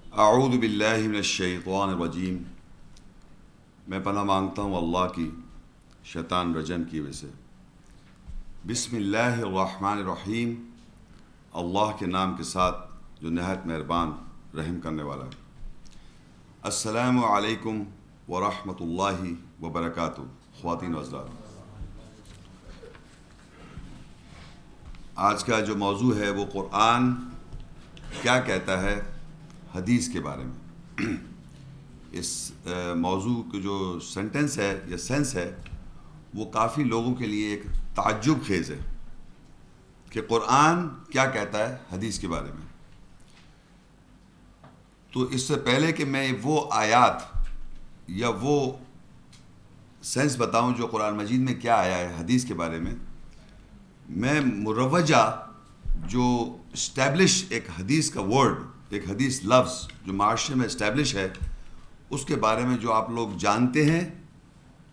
اعوذ باللہ من الشیطان الرجیم. میں پناہ مانگتا ہوں اللہ کی شیطان رجم کی وجہ سے. بسم اللہ الرحمن الرحیم. اللہ کے نام کے ساتھ جو نہایت مہربان رحم کرنے والا ہے. السلام علیکم ورحمۃ اللہ وبرکاتہ. خواتین و حضرات، آج کا جو موضوع ہے وہ قرآن کیا کہتا ہے حدیث کے بارے میں. اس موضوع کا جو سینٹنس ہے یا سینس ہے وہ کافی لوگوں کے لیے ایک تعجب خیز ہے کہ قرآن کیا کہتا ہے حدیث کے بارے میں. تو اس سے پہلے کہ میں وہ آیات یا وہ سینس بتاؤں جو قرآن مجید میں کیا آیا ہے حدیث کے بارے میں مروجہ جو اسٹیبلش ایک حدیث کا ورڈ، ایک حدیث لفظ جو معاشرے میں اسٹیبلش ہے، اس کے بارے میں جو آپ لوگ جانتے ہیں،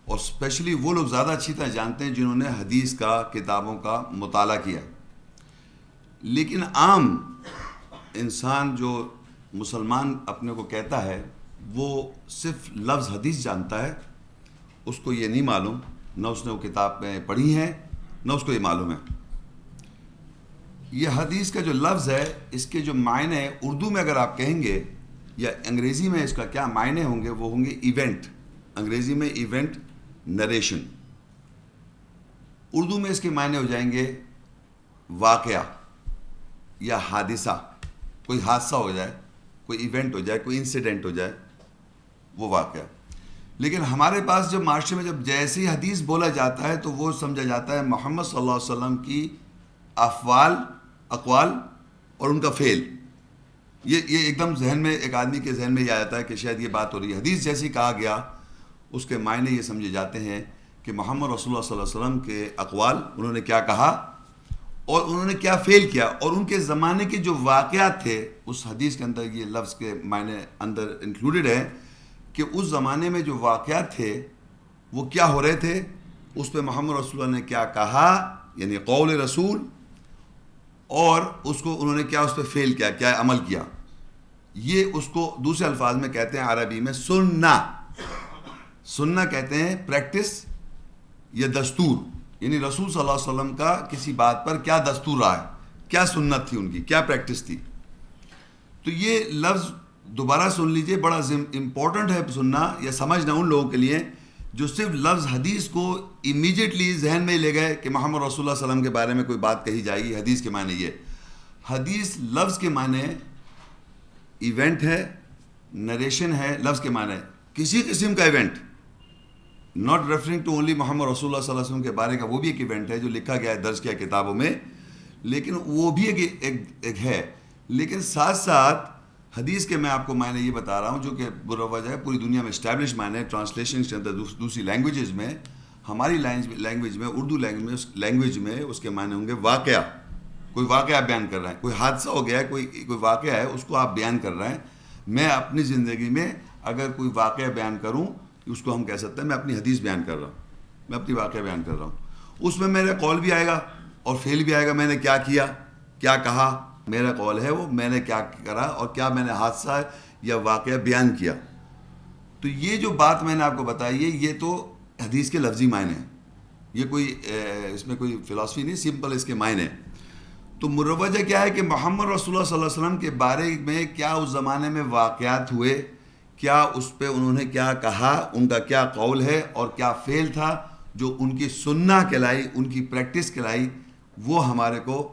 اور اسپیشلی وہ لوگ زیادہ اچھی طرح جانتے ہیں جنہوں نے حدیث کا کتابوں کا مطالعہ کیا. لیکن عام انسان جو مسلمان اپنے کو کہتا ہے وہ صرف لفظ حدیث جانتا ہے. اس کو یہ نہیں معلوم، نہ اس نے وہ کتابیں پڑھی ہیں نہ اس کو یہ معلوم ہے. یہ حدیث کا جو لفظ ہے اس کے جو معنی اردو میں اگر آپ کہیں گے یا انگریزی میں اس کا کیا معنی ہوں گے، وہ ہوں گے ایونٹ. انگریزی میں ایونٹ، نریشن. اردو میں اس کے معنی ہو جائیں گے واقعہ یا حادثہ. کوئی حادثہ ہو جائے، کوئی ایونٹ ہو جائے، کوئی انسیڈنٹ ہو جائے، وہ واقعہ. لیکن ہمارے پاس جب معاشرے میں جب جیسی حدیث بولا جاتا ہے تو وہ سمجھا جاتا ہے محمد صلی اللہ علیہ وسلم کی افعال، اقوال اور ان کا فعل. یہ ایک دم ذہن میں، ایک آدمی کے ذہن میں یہ آتا ہے کہ شاید یہ بات ہو رہی ہے. حدیث جیسی کہا گیا اس کے معنی یہ سمجھے جاتے ہیں کہ محمد رسول اللہ صلی اللہ علیہ وسلم کے اقوال، انہوں نے کیا کہا اور انہوں نے کیا فعل کیا، اور ان کے زمانے کے جو واقعات تھے. اس حدیث کے اندر یہ لفظ کے معنی اندر انکلوڈڈ ہے کہ اس زمانے میں جو واقعات تھے وہ کیا ہو رہے تھے، اس پہ محمد رسول اللہ نے کیا کہا، یعنی قول رسول، اور اس کو انہوں نے کیا اس پہ فعل کیا، کیا عمل کیا. یہ اس کو دوسرے الفاظ میں کہتے ہیں عربی میں سنہ. سنہ کہتے ہیں پریکٹس یا دستور، یعنی رسول صلی اللہ علیہ وسلم کا کسی بات پر کیا دستور رہا ہے، کیا سنت تھی ان کی، کیا پریکٹس تھی. تو یہ لفظ دوبارہ سن لیجئے، بڑا امپورٹنٹ ہے سننا یا سمجھنا ان لوگوں کے لیے جو صرف لفظ حدیث کو امیجیٹلی ذہن میں لے گئے کہ محمد رسول اللہ صلی اللہ علیہ وسلم کے بارے میں کوئی بات کہی جائے گی. حدیث کے معنی یہ، حدیث لفظ کے معنی ایونٹ ہے، نریشن ہے. لفظ کے معنی کسی قسم کا event, not referring to only Muhammad رسول اللہ صلی اللہ علیہ وسلم کے بارے کا. وہ بھی ایک ایونٹ ہے جو لکھا گیا ہے، درج کیا کتابوں میں، لیکن وہ بھی ایک ہے. لیکن ساتھ ساتھ حدیث کے میں آپ کو معنی یہ بتا رہا ہوں جو کہ مروج ہے پوری دنیا میں اسٹیبلش معنی. ٹرانسلیشن کے اندر دوسری لینگویجز میں، ہماری لینگویج میں، اردو لینگویج میں اس کے معنی ہوں گے واقعہ. کوئی واقعہ بیان کر رہے ہیں، کوئی حادثہ ہو گیا ہے، کوئی واقعہ ہے، اس کو آپ بیان کر رہے ہیں. میں اپنی زندگی میں اگر کوئی واقعہ بیان کروں، اس کو ہم کہہ سکتے ہیں میں اپنی حدیث بیان کر رہا ہوں، میں اپنی واقعہ بیان کر رہا ہوں. اس میں میرا قول بھی آئے گا اور فعل بھی آئے گا. میں نے کیا کیا، کیا کہا، میرا قول ہے وہ میں نے کیا کرا اور کیا میں نے حادثہ یا واقعہ بیان کیا. تو یہ جو بات میں نے آپ کو بتائی ہے یہ تو حدیث کے لفظی معنی ہیں. یہ کوئی اس میں کوئی فلاسفی نہیں، سمپل اس کے معنی. تو مروجہ کیا ہے کہ محمد رسول اللہ صلی اللہ علیہ وسلم کے بارے میں کیا اس زمانے میں واقعات ہوئے، کیا اس پہ انہوں نے کیا کہا، ان کا کیا قول ہے اور کیا فعل تھا جو ان کی سنہ کہلائی، ان کی پریکٹس کہلائی، وہ ہمارے کو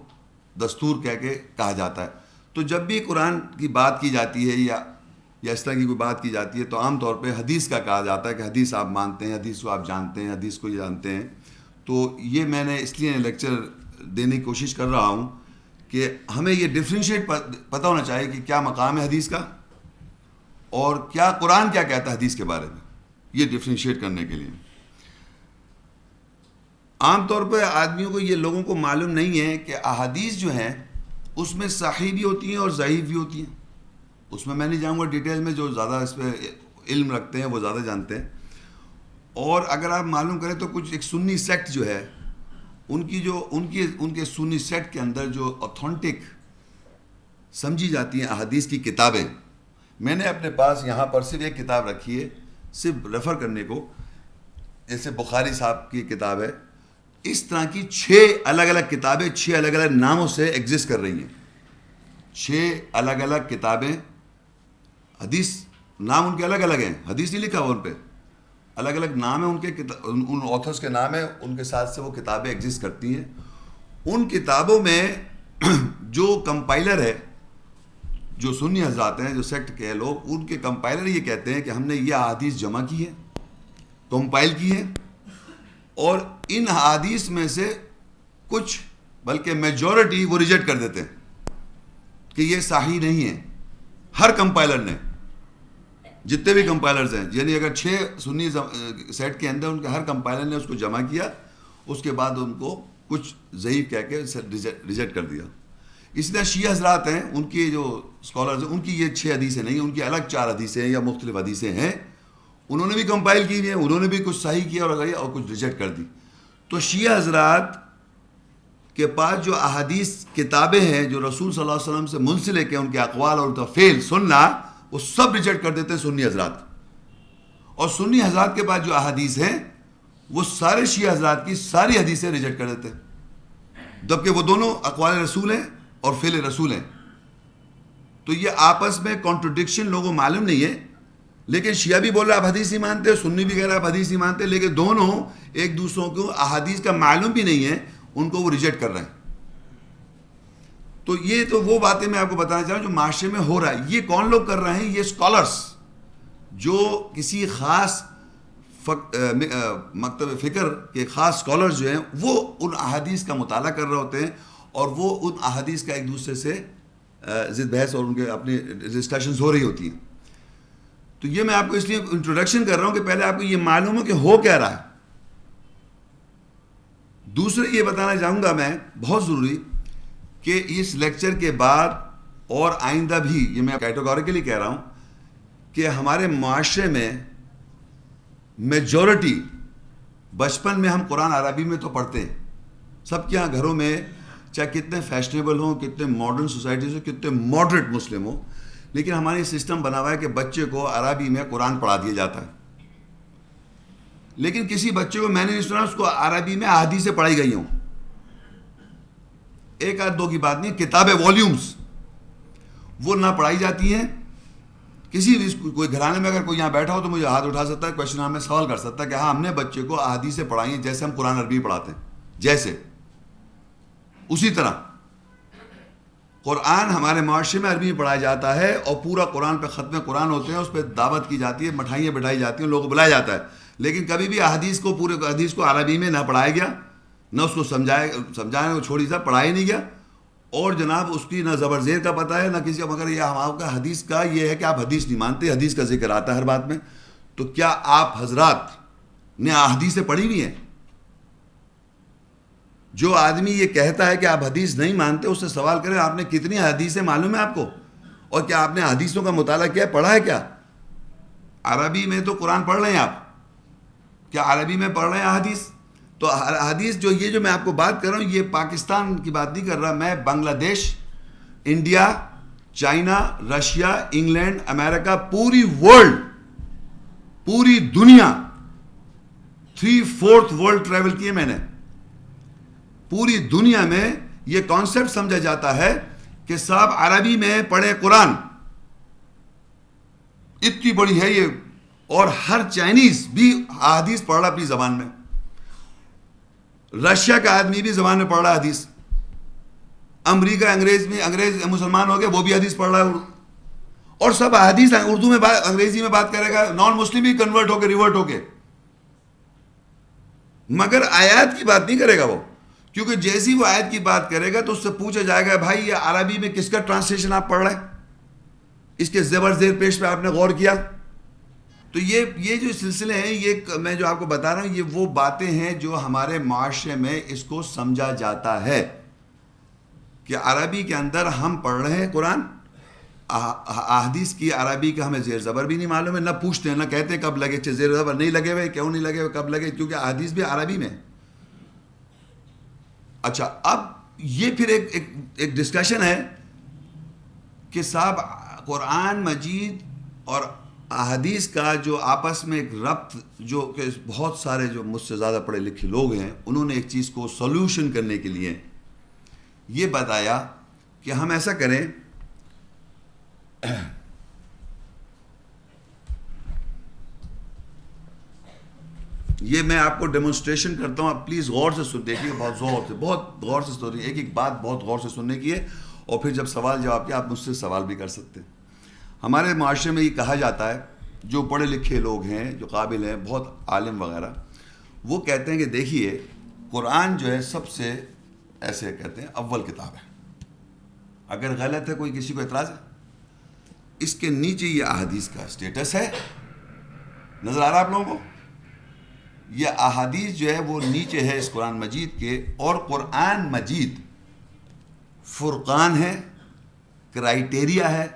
دستور کہہ کے کہا جاتا ہے. تو جب بھی قرآن کی بات کی جاتی ہے یا اس طرح کی کوئی بات کی جاتی ہے تو عام طور پہ حدیث کا کہا جاتا ہے کہ حدیث آپ مانتے ہیں، حدیث کو آپ جانتے ہیں، حدیث کو یہ جانتے ہیں. تو یہ میں نے اس لیے لیکچر دینے کی کوشش کر رہا ہوں کہ ہمیں یہ ڈفرینشیٹ پتہ ہونا چاہیے کہ کیا مقام ہے حدیث کا اور کیا قرآن کیا کہتا ہے حدیث کے بارے میں. یہ ڈفرینشیٹ کرنے کے لیے عام طور پہ آدمیوں کو، یہ لوگوں کو معلوم نہیں ہے کہ احادیث جو ہیں اس میں صحیح بھی ہوتی ہیں اور ضعیف بھی ہوتی ہیں. اس میں نہیں جاؤں گا ڈیٹیل میں، جو زیادہ اس پہ علم رکھتے ہیں وہ زیادہ جانتے ہیں. اور اگر آپ معلوم کریں تو کچھ ایک سنی سیکٹ جو ہے، ان کے سنی سیٹ کے اندر جو اوتھنٹک سمجھی جاتی ہیں احادیث کی کتابیں، میں نے اپنے پاس یہاں پر صرف ایک کتاب رکھی ہے صرف ریفر کرنے کو، جیسے بخاری صاحب کی کتاب ہے، اس طرح کی 6 الگ الگ کتابیں 6 الگ الگ ناموں سے ایگزسٹ کر رہی ہیں. 6 الگ الگ کتابیں، حدیث نام ان کے الگ الگ ہیں، حدیث نہیں لکھا ہوا ان پہ، الگ الگ نام ہیں ان کے، ان آتھرس کے نام ہیں، ان کے ساتھ سے وہ کتابیں ایگزسٹ کرتی ہیں. ان کتابوں میں جو کمپائلر ہے، جو سنی حضرات ہیں، جو سیکٹ کے لوگ، ان کے کمپائلر یہ کہتے ہیں کہ ہم نے یہ احادیث جمع کی ہے، کمپائل کی ہے، اور ان احادیث میں سے کچھ بلکہ میجورٹی وہ ریجیکٹ کر دیتے ہیں کہ یہ صحیح نہیں ہے. ہر کمپائلر نے، جتنے بھی کمپائلرز ہیں، یعنی اگر 6 سنی سیٹ کے اندر ان کے ہر کمپائلر نے اس کو جمع کیا، اس کے بعد ان کو کچھ ضعیف کہہ کے ریجیکٹ کر دیا. اس طرح شیعہ حضرات ہیں، ان کی جو اسکالرز ہیں، ان کی یہ 6 حدیثیں نہیں ہیں، ان کی الگ 4 حدیثیں ہیں یا مختلف حدیثیں ہیں، انہوں نے بھی کمپائل کی ہوئی ہیں، انہوں نے بھی کچھ صحیح کیا اور کچھ ریجیکٹ کر دی. تو شیعہ حضرات کے پاس جو احادیث کتابیں ہیں جو رسول صلی اللہ علیہ وسلم سے منسلک ہیں، ان کے اقوال اور ان کا فعل سننا، وہ سب ریجیکٹ کر دیتے ہیں سنی حضرات. اور سنی حضرات کے پاس جو احادیث ہیں، وہ سارے شیعہ حضرات کی ساری حدیثیں ریجیکٹ کر دیتے ہیں، جبکہ وہ دونوں اقوال رسول ہیں اور فعل رسول ہیں. تو یہ آپس میں کانٹرڈکشن لوگوں کو معلوم نہیں ہے، لیکن شیعہ بھی بول رہا ہے آپ حدیث ہی مانتے ہیں، سنی بھی کہہ رہا ہے آپ حدیث ہی مانتے ہیں، لیکن دونوں ایک دوسروں کو احادیث کا معلوم بھی نہیں ہے، ان کو وہ ریجیکٹ کر رہے ہیں. تو یہ تو وہ باتیں میں آپ کو بتانا چاہ رہا ہوں جو معاشرے میں ہو رہا ہے. یہ کون لوگ کر رہے ہیں؟ یہ اسکالرس جو کسی خاص مکتب فکر کے خاص اسکالرز جو ہیں، وہ ان احادیث کا مطالعہ کر رہے ہوتے ہیں، اور وہ ان احادیث کا ایک دوسرے سے ضد بحث اور ان کے اپنی ڈسکشنز ہو رہی ہوتی ہیں. تو یہ میں آپ کو اس لیے انٹروڈکشن کر رہا ہوں کہ پہلے آپ کو یہ معلوم ہو کہ ہو کیا رہا ہے. دوسرے یہ بتانا چاہوں گا میں، بہت ضروری، کہ اس لیکچر کے بعد اور آئندہ بھی، یہ میں کیٹیگوریکلی کہہ رہا ہوں کہ ہمارے معاشرے میں میجورٹی، بچپن میں ہم قرآن عربی میں تو پڑھتے ہیں، سب کے یہاں گھروں میں، چاہے کتنے فیشنیبل ہوں، کتنے ماڈرن سوسائٹیز ہوں، کتنے ماڈریٹ مسلم ہوں، لیکن ہمارے سسٹم بنا ہوا ہے کہ بچے کو عربی میں قرآن پڑھا دیا جاتا ہے. لیکن کسی بچے کو میں نے نہیں سنا اس کو عربی میں احادیثیں پڑھائی گئی ہوں. 1 آدھ 2 کی بات نہیں، کتابیں والیومز وہ نہ پڑھائی جاتی ہیں. کسی بھی کوئی گھرانے میں اگر کوئی یہاں بیٹھا ہو تو مجھے ہاتھ اٹھا سکتا ہے، کویشچن میں سوال کر سکتا ہے کہ ہاں ہم نے بچے کو احادیثیں پڑھائی ہیں جیسے ہم قرآن عربی پڑھاتے ہیں. جیسے اسی طرح قرآن ہمارے معاشرے میں عربی میں پڑھایا جاتا ہے، اور پورا قرآن پہ ختم قرآن ہوتے ہیں، اس پہ دعوت کی جاتی ہے، مٹھائیاں بٹھائی جاتی ہیں، لوگوں کو بلایا جاتا ہے. لیکن کبھی بھی احادیث کو، پورے حدیث کو عربی میں نہ پڑھایا گیا، نہ اس کو سمجھایا چھوڑی سا پڑھایا نہیں گیا، اور جناب اس کی نہ زبر زیر کا پتہ ہے نہ کسی کا. مگر یہ آپ کا حدیث کا یہ ہے کہ آپ حدیث نہیں مانتے، حدیث کا ذکر آتا ہے ہر بات میں. تو کیا آپ حضرات نے احادیثیں پڑھی ہوئی ہیں؟ جو آدمی یہ کہتا ہے کہ آپ حدیث نہیں مانتے، اس سے سوال کریں آپ نے کتنی حدیثیں معلوم ہے آپ کو، اور کیا آپ نے حدیثوں کا مطالعہ کیا، پڑھا ہے کیا؟ عربی میں تو قرآن پڑھ رہے ہیں آپ، کیا عربی میں پڑھ رہے ہیں حدیث؟ تو حدیث جو میں آپ کو بات کر رہا ہوں، یہ پاکستان کی بات نہیں کر رہا میں، بنگلہ دیش، انڈیا، چائنا، رشیا، انگلینڈ، امریکہ، پوری ورلڈ، پوری دنیا، 3/4 ورلڈ ٹریول کیے میں نے. پوری دنیا میں یہ کانسیپٹ سمجھا جاتا ہے کہ صاحب عربی میں پڑھے قرآن، اتنی بڑی ہے یہ. اور ہر چائنیز بھی احادیث پڑھ رہا اپنی زبان میں، رشیا کا آدمی بھی زبان میں پڑھ رہا حدیث، امریکہ انگریز مسلمان ہو گئے وہ بھی حدیث پڑھ رہا ہے، اور سب حدیث اردو میں انگریزی میں بات کرے گا، نان مسلم بھی کنورٹ ہو کے ریورٹ ہو کے، مگر آیات کی بات نہیں کرے گا وہ. کیونکہ جیسی وہ آیت کی بات کرے گا تو اس سے پوچھا جائے گا بھائی یہ عربی میں کس کا ٹرانسلیشن آپ پڑھ رہے ہیں، اس کے زبر زیر پیش پہ آپ نے غور کیا؟ تو یہ جو سلسلے ہیں، یہ میں جو آپ کو بتا رہا ہوں، یہ وہ باتیں ہیں جو ہمارے معاشرے میں اس کو سمجھا جاتا ہے کہ عربی کے اندر ہم پڑھ رہے ہیں قرآن، احادیث کی عربی کا ہمیں زیر زبر بھی نہیں معلوم ہے، نہ پوچھتے ہیں، نہ کہتے ہیں کب لگے، زیر زبر نہیں لگے ہوئے، کیوں نہیں لگے ہوئے، کب لگے، کیونکہ احادیث بھی عربی میں. اچھا، اب یہ پھر ایک ڈسکشن ہے کہ صاحب قرآن مجید اور احادیث کا جو آپس میں ایک ربط، جو کہ بہت سارے جو مجھ سے زیادہ پڑھے لکھے لوگ ہیں انہوں نے ایک چیز کو سولوشن کرنے کے لیے یہ بتایا کہ ہم ایسا کریں، یہ میں آپ کو ڈیمونسٹریشن کرتا ہوں، آپ پلیز غور سے دیکھیے، بہت غور سے سنیے، ایک ایک بات بہت غور سے سننے کی ہے، اور پھر جب سوال جواب کیا آپ مجھ سے سوال بھی کر سکتے ہیں۔ ہمارے معاشرے میں یہ کہا جاتا ہے، جو پڑھے لکھے لوگ ہیں، جو قابل ہیں، بہت عالم وغیرہ، وہ کہتے ہیں کہ دیکھیے قرآن جو ہے سب سے، ایسے کہتے ہیں، اول کتاب ہے۔ اگر غلط ہے، کوئی کسی کو اعتراض ہے؟ اس کے نیچے یہ احادیث کا اسٹیٹس ہے، نظر آ رہا آپ لوگوں کو؟ یہ احادیث جو ہے وہ نیچے ہے اس قرآن مجید کے، اور قرآن مجید فرقان ہے، کرائیٹیریا ہے،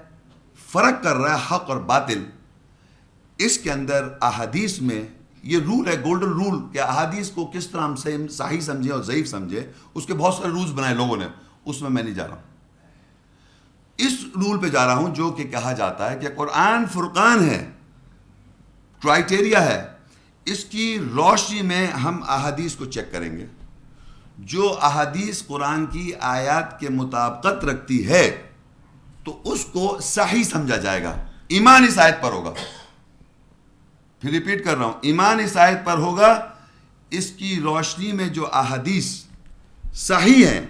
فرق کر رہا ہے حق اور باطل۔ اس کے اندر احادیث میں یہ رول ہے، گولڈن رول، کہ احادیث کو کس طرح ہم صحیح سمجھیں اور ضعیف سمجھیں، اس کے بہت سارے رولز بنائے لوگوں نے، اس میں نہیں جا رہا ہوں۔ اس رول پہ جا رہا ہوں جو کہ کہا جاتا ہے کہ قرآن فرقان ہے، کرائیٹیریا ہے، اس کی روشنی میں ہم احادیث کو چیک کریں گے۔ جو احادیث قرآن کی آیات کے مطابقت رکھتی ہے تو اس کو صحیح سمجھا جائے گا، ایمان اس آیت پر ہوگا۔ پھر ریپیٹ کر رہا ہوں، ایمان اس آیت پر ہوگا، اس کی روشنی میں جو احادیث صحیح ہیں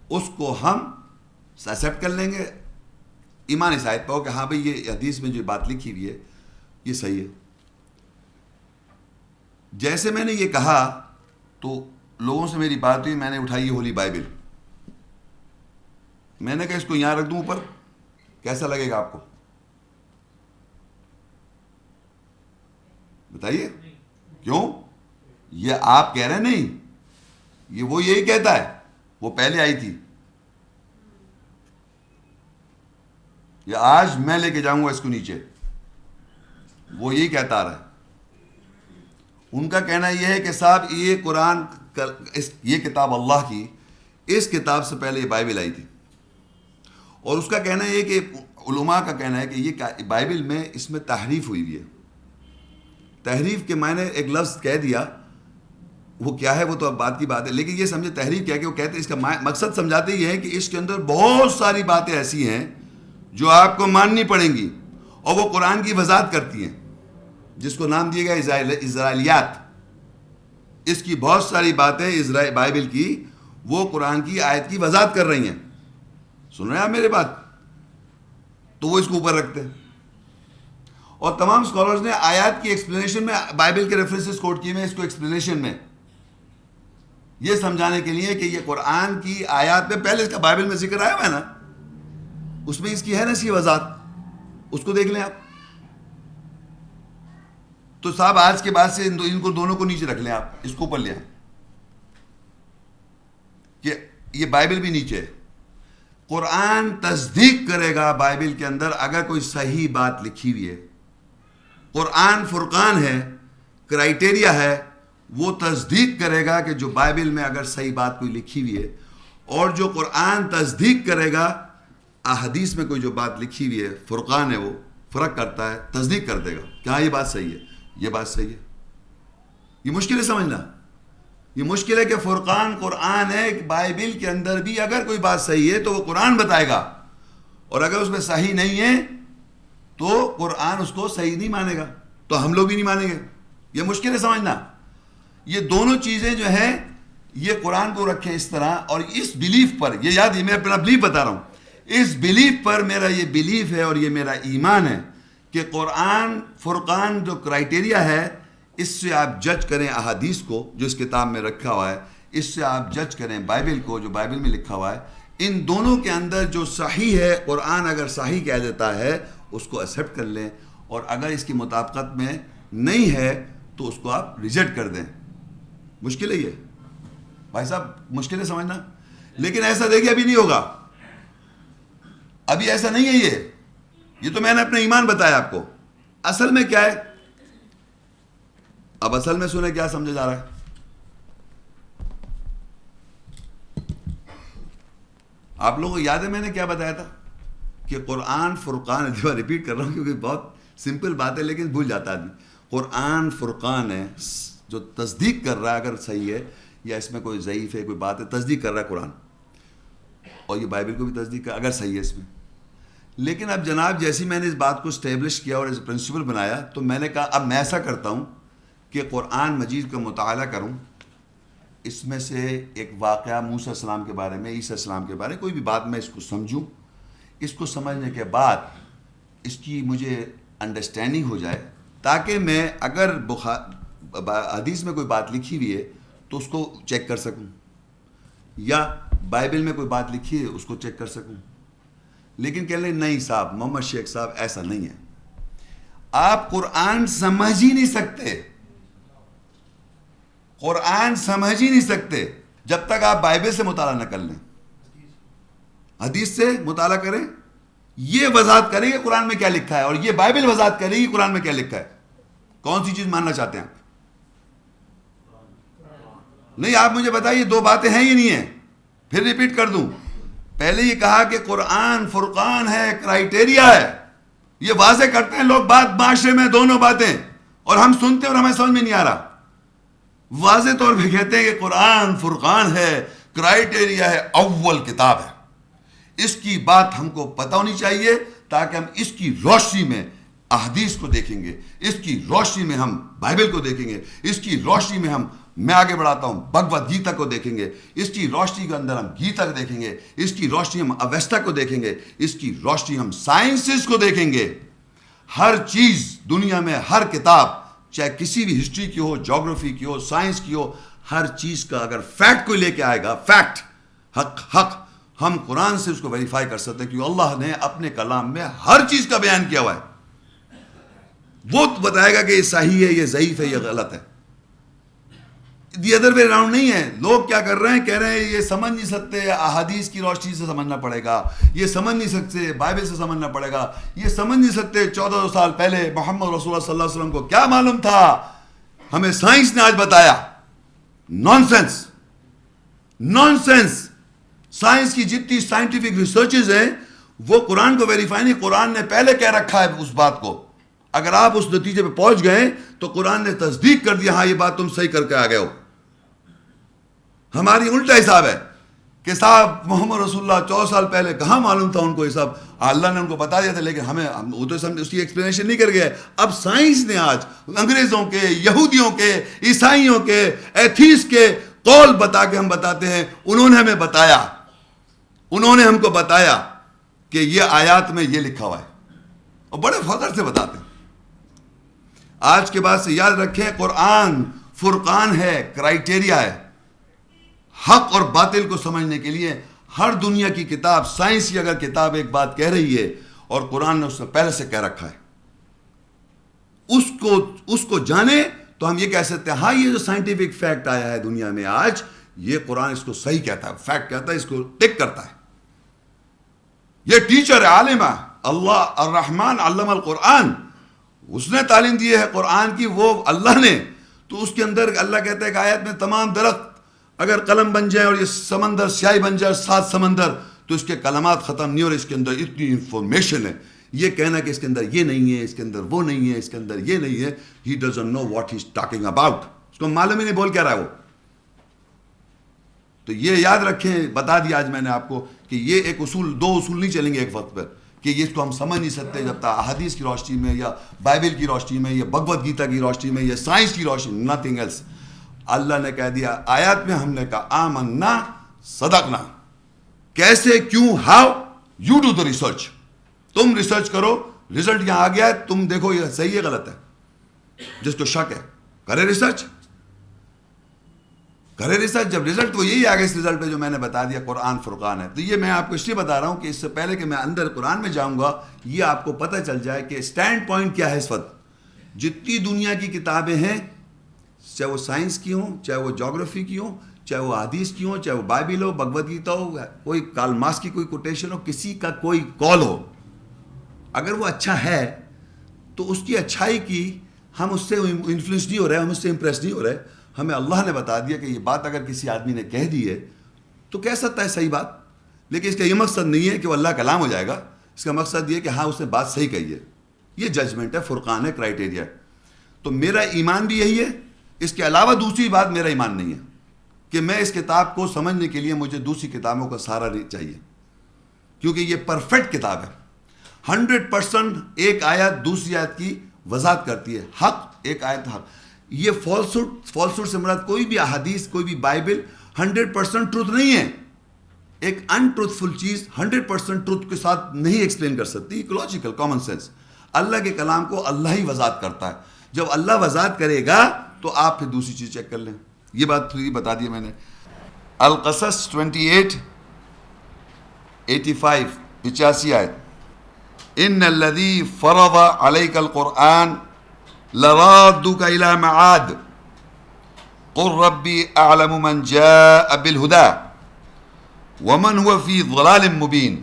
اس کو ہم ایکسیپٹ کر لیں گے، ایمان اس آیت پر ہو کہ ہاں بھئی یہ حدیث میں جو بات لکھی ہوئی ہے یہ صحیح ہے۔ جیسے میں نے یہ کہا تو لوگوں سے میری بات ہوئی، میں نے اٹھائی یہ ہولی بائبل، میں نے کہا اس کو یہاں رکھ دوں اوپر، کیسا لگے گا آپ کو؟ بتائیے کیوں؟ یہ آپ کہہ رہے نہیں، یہ وہ یہی کہتا ہے، وہ پہلے آئی تھی، یا آج میں لے کے جاؤں گا اس کو نیچے، وہ یہی کہتا آ رہا ہے۔ ان کا کہنا یہ ہے کہ صاحب یہ قرآن، یہ کتاب اللہ کی، اس کتاب سے پہلے یہ بائبل آئی تھی، اور اس کا کہنا یہ کہ علماء کا کہنا ہے کہ یہ بائبل میں اس میں تحریف ہوئی ہوئی ہے۔ تحریف کے معنی ایک لفظ کہہ دیا، وہ کیا ہے وہ تو اب بات کی بات ہے، لیکن یہ سمجھے تحریف کیا کہ وہ کہتے ہیں، اس کا مقصد سمجھاتے یہ ہے کہ اس کے اندر بہت ساری باتیں ایسی ہیں جو آپ کو ماننی پڑیں گی، اور وہ قرآن کی وضاحت کرتی ہیں، جس کو نام دیا گیا اسرائیلیات۔ اس کی بہت ساری باتیں بائبل کی، وہ قرآن کی آیت کی وضاحت کر رہی ہیں۔ سن رہے ہیں آپ میرے بات؟ تو وہ اس کو اوپر رکھتے ہیں، اور تمام اسکالرز نے آیات کی ایکسپلینیشن میں بائبل کے ریفرنسز کوٹ کیے ہیں، اس کو ایکسپلینیشن میں یہ سمجھانے کے لیے کہ یہ قرآن کی آیات میں پہلے اس کا بائبل میں ذکر آیا ہوا ہے نا، اس میں اس کی ہے نا اس کی وضاحت، اس کو دیکھ لیں آپ۔ تو صاحب آج کے بعد سے ان کو دونوں کو نیچے رکھ لیں، آپ اس کو اوپر لے آئیں کہ یہ بائبل بھی نیچے ہے۔ قرآن تصدیق کرے گا بائبل کے اندر اگر کوئی صحیح بات لکھی ہوئی ہے۔ قرآن فرقان ہے، کرائیٹیریا ہے، وہ تصدیق کرے گا کہ جو بائبل میں اگر صحیح بات کوئی لکھی ہوئی ہے، اور جو قرآن تصدیق کرے گا احادیث میں کوئی جو بات لکھی ہوئی ہے، فرقان ہے، وہ فرق کرتا ہے، تصدیق کر دے گا کہ ہاں یہ بات صحیح ہے، یہ بات صحیح ہے۔ یہ مشکل ہے سمجھنا، یہ مشکل ہے کہ فرقان قرآن ہے، بائبل کے اندر بھی اگر کوئی بات صحیح ہے تو وہ قرآن بتائے گا، اور اگر اس میں صحیح نہیں ہے تو قرآن اس کو صحیح نہیں مانے گا، تو ہم لوگ بھی نہیں مانیں گے۔ یہ مشکل ہے سمجھنا۔ یہ دونوں چیزیں جو ہیں یہ قرآن کو رکھیں اس طرح، اور اس بلیف پر، یہ یاد ہے میں اپنا بلیف بتا رہا ہوں، اس بلیف پر میرا یہ بلیف ہے اور یہ میرا ایمان ہے کہ قرآن فرقان جو کرائیٹیریا ہے، اس سے آپ جج کریں احادیث کو جو اس کتاب میں رکھا ہوا ہے، اس سے آپ جج کریں بائبل کو جو بائبل میں لکھا ہوا ہے۔ ان دونوں کے اندر جو صحیح ہے، قرآن اگر صحیح کہہ دیتا ہے اس کو ایکسیپٹ کر لیں، اور اگر اس کی مطابقت میں نہیں ہے تو اس کو آپ ریجیکٹ کر دیں۔ مشکل ہے یہ بھائی صاحب، مشکل ہے سمجھنا، لیکن ایسا دیکھیں ابھی نہیں ہوگا، ابھی ایسا نہیں ہے۔ یہ تو میں نے اپنا ایمان بتایا آپ کو۔ اصل میں کیا ہے، اب اصل میں سنیں کیا سمجھا جا رہا ہے۔ آپ لوگوں کو یاد ہے میں نے کیا بتایا تھا؟ کہ قرآن فرقان ہے. ریپیٹ کر رہا ہوں کیونکہ بہت سمپل بات ہے لیکن بھول جاتا آدمی. قرآن فرقان ہے. جو تصدیق کر رہا ہے اگر صحیح ہے یا اس میں کوئی ضعیف ہے کوئی بات ہے, تصدیق کر رہا ہے قرآن, اور یہ بائبل کو بھی تصدیق کر اگر صحیح ہے اس میں. لیکن اب جناب جیسی میں نے اس بات کو اسٹیبلش کیا اور ایز اے پرنسپل بنایا, تو میں نے کہا اب میں ایسا کرتا ہوں کہ قرآن مجید کا مطالعہ کروں, اس میں سے ایک واقعہ موسیٰ علیہ السلام کے بارے میں, عیسیٰ علیہ السلام کے بارے میں, کوئی بھی بات میں اس کو سمجھوں. اس کو سمجھنے کے بعد اس کی مجھے انڈرسٹینڈنگ ہو جائے, تاکہ میں اگر حدیث میں کوئی بات لکھی ہوئی ہے تو اس کو چیک کر سکوں, یا بائبل میں کوئی بات لکھی ہے اس کو چیک کر سکوں. لیکن کہہ لیں نہیں صاحب, محمد شیخ صاحب ایسا نہیں ہے, آپ قرآن سمجھ ہی نہیں سکتے, قرآن سمجھ ہی نہیں سکتے جب تک آپ بائبل سے مطالعہ نہ کر لیں, حدیث سے مطالعہ کریں, یہ وضاحت کریں کہ قرآن میں کیا لکھا ہے, اور یہ بائبل وضاحت کرے گی قرآن میں کیا لکھا ہے. کون سی چیز ماننا چاہتے ہیں آپ؟ نہیں, آپ مجھے بتائیے دو باتیں ہیں یا نہیں ہیں, پھر ریپیٹ کر دوں. پہلے یہ کہا کہ قرآن فرقان ہے, کرائیٹیریا ہے, یہ واضح کرتے ہیں لوگ بات معاشرے میں دونوں باتیں, اور ہم سنتے ہیں اور ہمیں سمجھ میں نہیں آ رہا. واضح طور پہ کہتے ہیں کہ قرآن فرقان ہے, کرائیٹیریا ہے, اول کتاب ہے. اس کی بات ہم کو پتہ ہونی چاہیے تاکہ ہم اس کی روشنی میں احادیث کو دیکھیں گے, اس کی روشنی میں ہم بائبل کو دیکھیں گے, اس کی روشنی میں میں آگے بڑھاتا ہوں بھگوت گیتا کو دیکھیں گے, اس کی روشنی کے اندر ہم گیتا کو دیکھیں گے, اس کی روشنی ہم اویستا کو دیکھیں گے, اس کی روشنی ہم سائنسز کو دیکھیں گے. ہر چیز دنیا میں, ہر کتاب, چاہے کسی بھی ہسٹری کی ہو, جغرافی کی ہو, سائنس کی ہو, ہر چیز کا اگر فیکٹ کوئی لے کے آئے گا, فیکٹ, حق, ہم قرآن سے اس کو ویریفائی کر سکتے ہیں, کیونکہ اللہ نے اپنے کلام میں ہر چیز کا بیان کیا ہوا ہے. وہ بتائے گا کہ یہ صحیح ہے, یہ ضعیف ہے, یہ غلط ہے. دی ادر وے راؤنڈ نہیں ہے. لوگ کیا کر رہے ہیں, کہہ رہے ہیں یہ سمجھ نہیں سکتے, احادیث کی روشنی سے سمجھنا پڑے گا, یہ سمجھ نہیں سکتے, بائبل سے سمجھنا پڑے گا, یہ سمجھ نہیں سکتے. 1400 سال پہلے محمد رسول اللہ صلی اللہ علیہ وسلم کو کیا معلوم تھا, ہمیں سائنس نے آج بتایا. Naan sense, naan sense. Science کی جتنی سائنٹیفک ریسرچز ہیں وہ قرآن کو ویریفائی نہیں, قرآن نے پہلے کہہ رکھا ہے اس بات کو. اگر آپ اس نتیجے پہ پہنچ گئے تو قرآن نے تصدیق کر دیا, ہاں یہ بات تم صحیح کر کے آ گئے ہو. ہماری الٹا حساب ہے کہ صاحب محمد رسول اللہ 14 سال پہلے کہاں معلوم تھا ان کو, یہ سب اللہ نے ان کو بتا دیا تھا, لیکن ہمیں وہ تو اس کی ایکسپلینیشن نہیں کر گئے. اب سائنس نے آج انگریزوں کے, یہودیوں کے, عیسائیوں کے, ایتھیس کے قول بتا کے ہم بتاتے ہیں, انہوں نے ہمیں بتایا, انہوں نے ہم کو بتایا کہ یہ آیات میں یہ لکھا ہوا ہے, اور بڑے فخر سے بتاتے ہیں. آج کے بعد سے یاد رکھیں, قرآن فرقان ہے, کرائیٹیریا ہے. حق اور باطل کو سمجھنے کے لیے ہر دنیا کی کتاب, سائنس کی اگر کتاب ایک بات کہہ رہی ہے اور قرآن نے اس سے پہلے سے کہہ رکھا ہے, اس کو جانے تو ہم یہ کہہ سکتے ہیں ہاں یہ جو سائنٹیفک فیکٹ آیا ہے دنیا میں آج, یہ قرآن اس کو صحیح کہتا ہے, فیکٹ کہتا ہے, اس کو ٹک کرتا ہے. یہ ٹیچر ہے, عالم ہے, اللہ الرحمن علم القرآن, اس نے تعلیم دی ہے قرآن کی, وہ اللہ نے. تو اس کے اندر اللہ کہتا ہے کہ آیت میں تمام درخت اگر قلم بن جائے اور یہ سمندر سیاہی بن جائے, 7 سمندر, تو اس کے کلمات ختم نہیں, اور اس کے اندر اتنی انفارمیشن ہے. یہ کہنا کہ اس کے اندر یہ نہیں ہے, اس کے اندر وہ نہیں ہے, اس کے اندر یہ نہیں ہے, he doesn't know what he's talking about. اس کو معلوم ہی نہیں بول کیا رہا ہے وہ. تو یہ یاد رکھیں, بتا دیا آج میں نے آپ کو کہ یہ ایک اصول, 2 اصول نہیں چلیں گے ایک وقت پر, کہ اس کو ہم سمجھ نہیں سکتے جب تک احادیث کی روشنی میں, یا بائبل کی روشنی میں, یا بھگوت گیتا کی روشنی میں, یا سائنس کی روشنی, نتھنگ ایلس. اللہ نے کہہ دیا آیات میں, ہم نے کہا آمنا صدقنا. کیسے, کیوں, how, you do the research. تم ریسرچ کرو, رزلٹ یہاں آ گیا ہے, تم دیکھو یہ صحیح ہے غلط ہے. جس کو شک ہے کرے ریسرچ, کرے ریسرچ. جب رزلٹ وہ یہی آ گیا اس رزلٹ پہ جو میں نے بتا دیا قرآن فرقان ہے. تو یہ میں آپ کو اس لیے بتا رہا ہوں کہ اس سے پہلے کہ میں اندر قرآن میں جاؤں گا, یہ آپ کو پتہ چل جائے کہ اسٹینڈ پوائنٹ کیا ہے اس وقت. جتنی دنیا کی کتابیں ہیں, چاہے وہ سائنس کی ہوں, چاہے وہ جغرافی کی ہوں, چاہے وہ حدیث کی ہوں, چاہے وہ بائبل ہو, بھگوت گیتا ہو, کوئی کارل مارکس کی کوئی کوٹیشن ہو, کسی کا کوئی کال ہو, اگر وہ اچھا ہے تو اس کی اچھائی کی ہم اس سے انفلوئنس نہیں ہو رہے, ہم اس سے امپریس نہیں ہو رہے. ہمیں اللہ نے بتا دیا کہ یہ بات اگر کسی آدمی نے کہہ دی ہے تو کہہ سکتا ہے صحیح بات, لیکن اس کا یہ مقصد نہیں ہے کہ وہ اللہ کا کلام ہو جائے گا. اس کا مقصد یہ کہ ہاں اس نے بات صحیح کہی ہے. یہ ججمنٹ ہے، فرقان ہے، کرائٹیریا ہے. تو میرا ایمان بھی یہی ہے. اس کے علاوہ دوسری بات میرا ایمان نہیں ہے کہ میں اس کتاب کو سمجھنے کے لیے مجھے دوسری کتابوں کا سہارا نہیں چاہیے، کیونکہ یہ پرفیکٹ کتاب ہے. 100% ایک آیت دوسری آیت کی وضاحت کرتی ہے. حق ایک آیت حق. یہ فالسوٹ سے مراد کوئی بھی احادیث، کوئی بھی بائبل 100% ٹروتھ نہیں ہے. ایک ان ٹروتھفل چیز 100% ٹروتھ کے ساتھ نہیں ایکسپلین کر سکتی. Logical common sense. اللہ کے کلام کو اللہ ہی وضاحت کرتا ہے. جب اللہ وضاحت کرے گا تو آپ پھر دوسری چیز چیک کر لیں. یہ بات بتا دی میں نے. القصص 28 85 85 آیت. ان الذی فرض علیک القرآن لرادک الی معاد قل ربی اعلم من جاء بالہدی ومن هو فی ضلال مبین.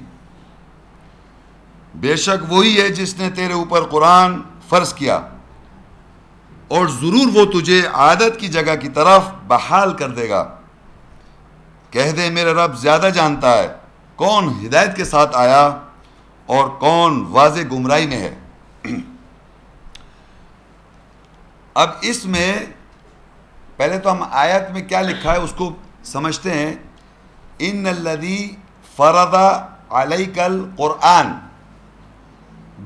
بے شک وہی ہے جس نے تیرے اوپر قرآن فرض کیا، اور ضرور وہ تجھے عادت کی جگہ کی طرف بحال کر دے گا. کہہ دے میرے رب زیادہ جانتا ہے کون ہدایت کے ساتھ آیا اور کون واضح گمراہی میں ہے. اب اس میں پہلے تو ہم آیت میں کیا لکھا ہے اس کو سمجھتے ہیں. ان الذی فرض علیک القرآن،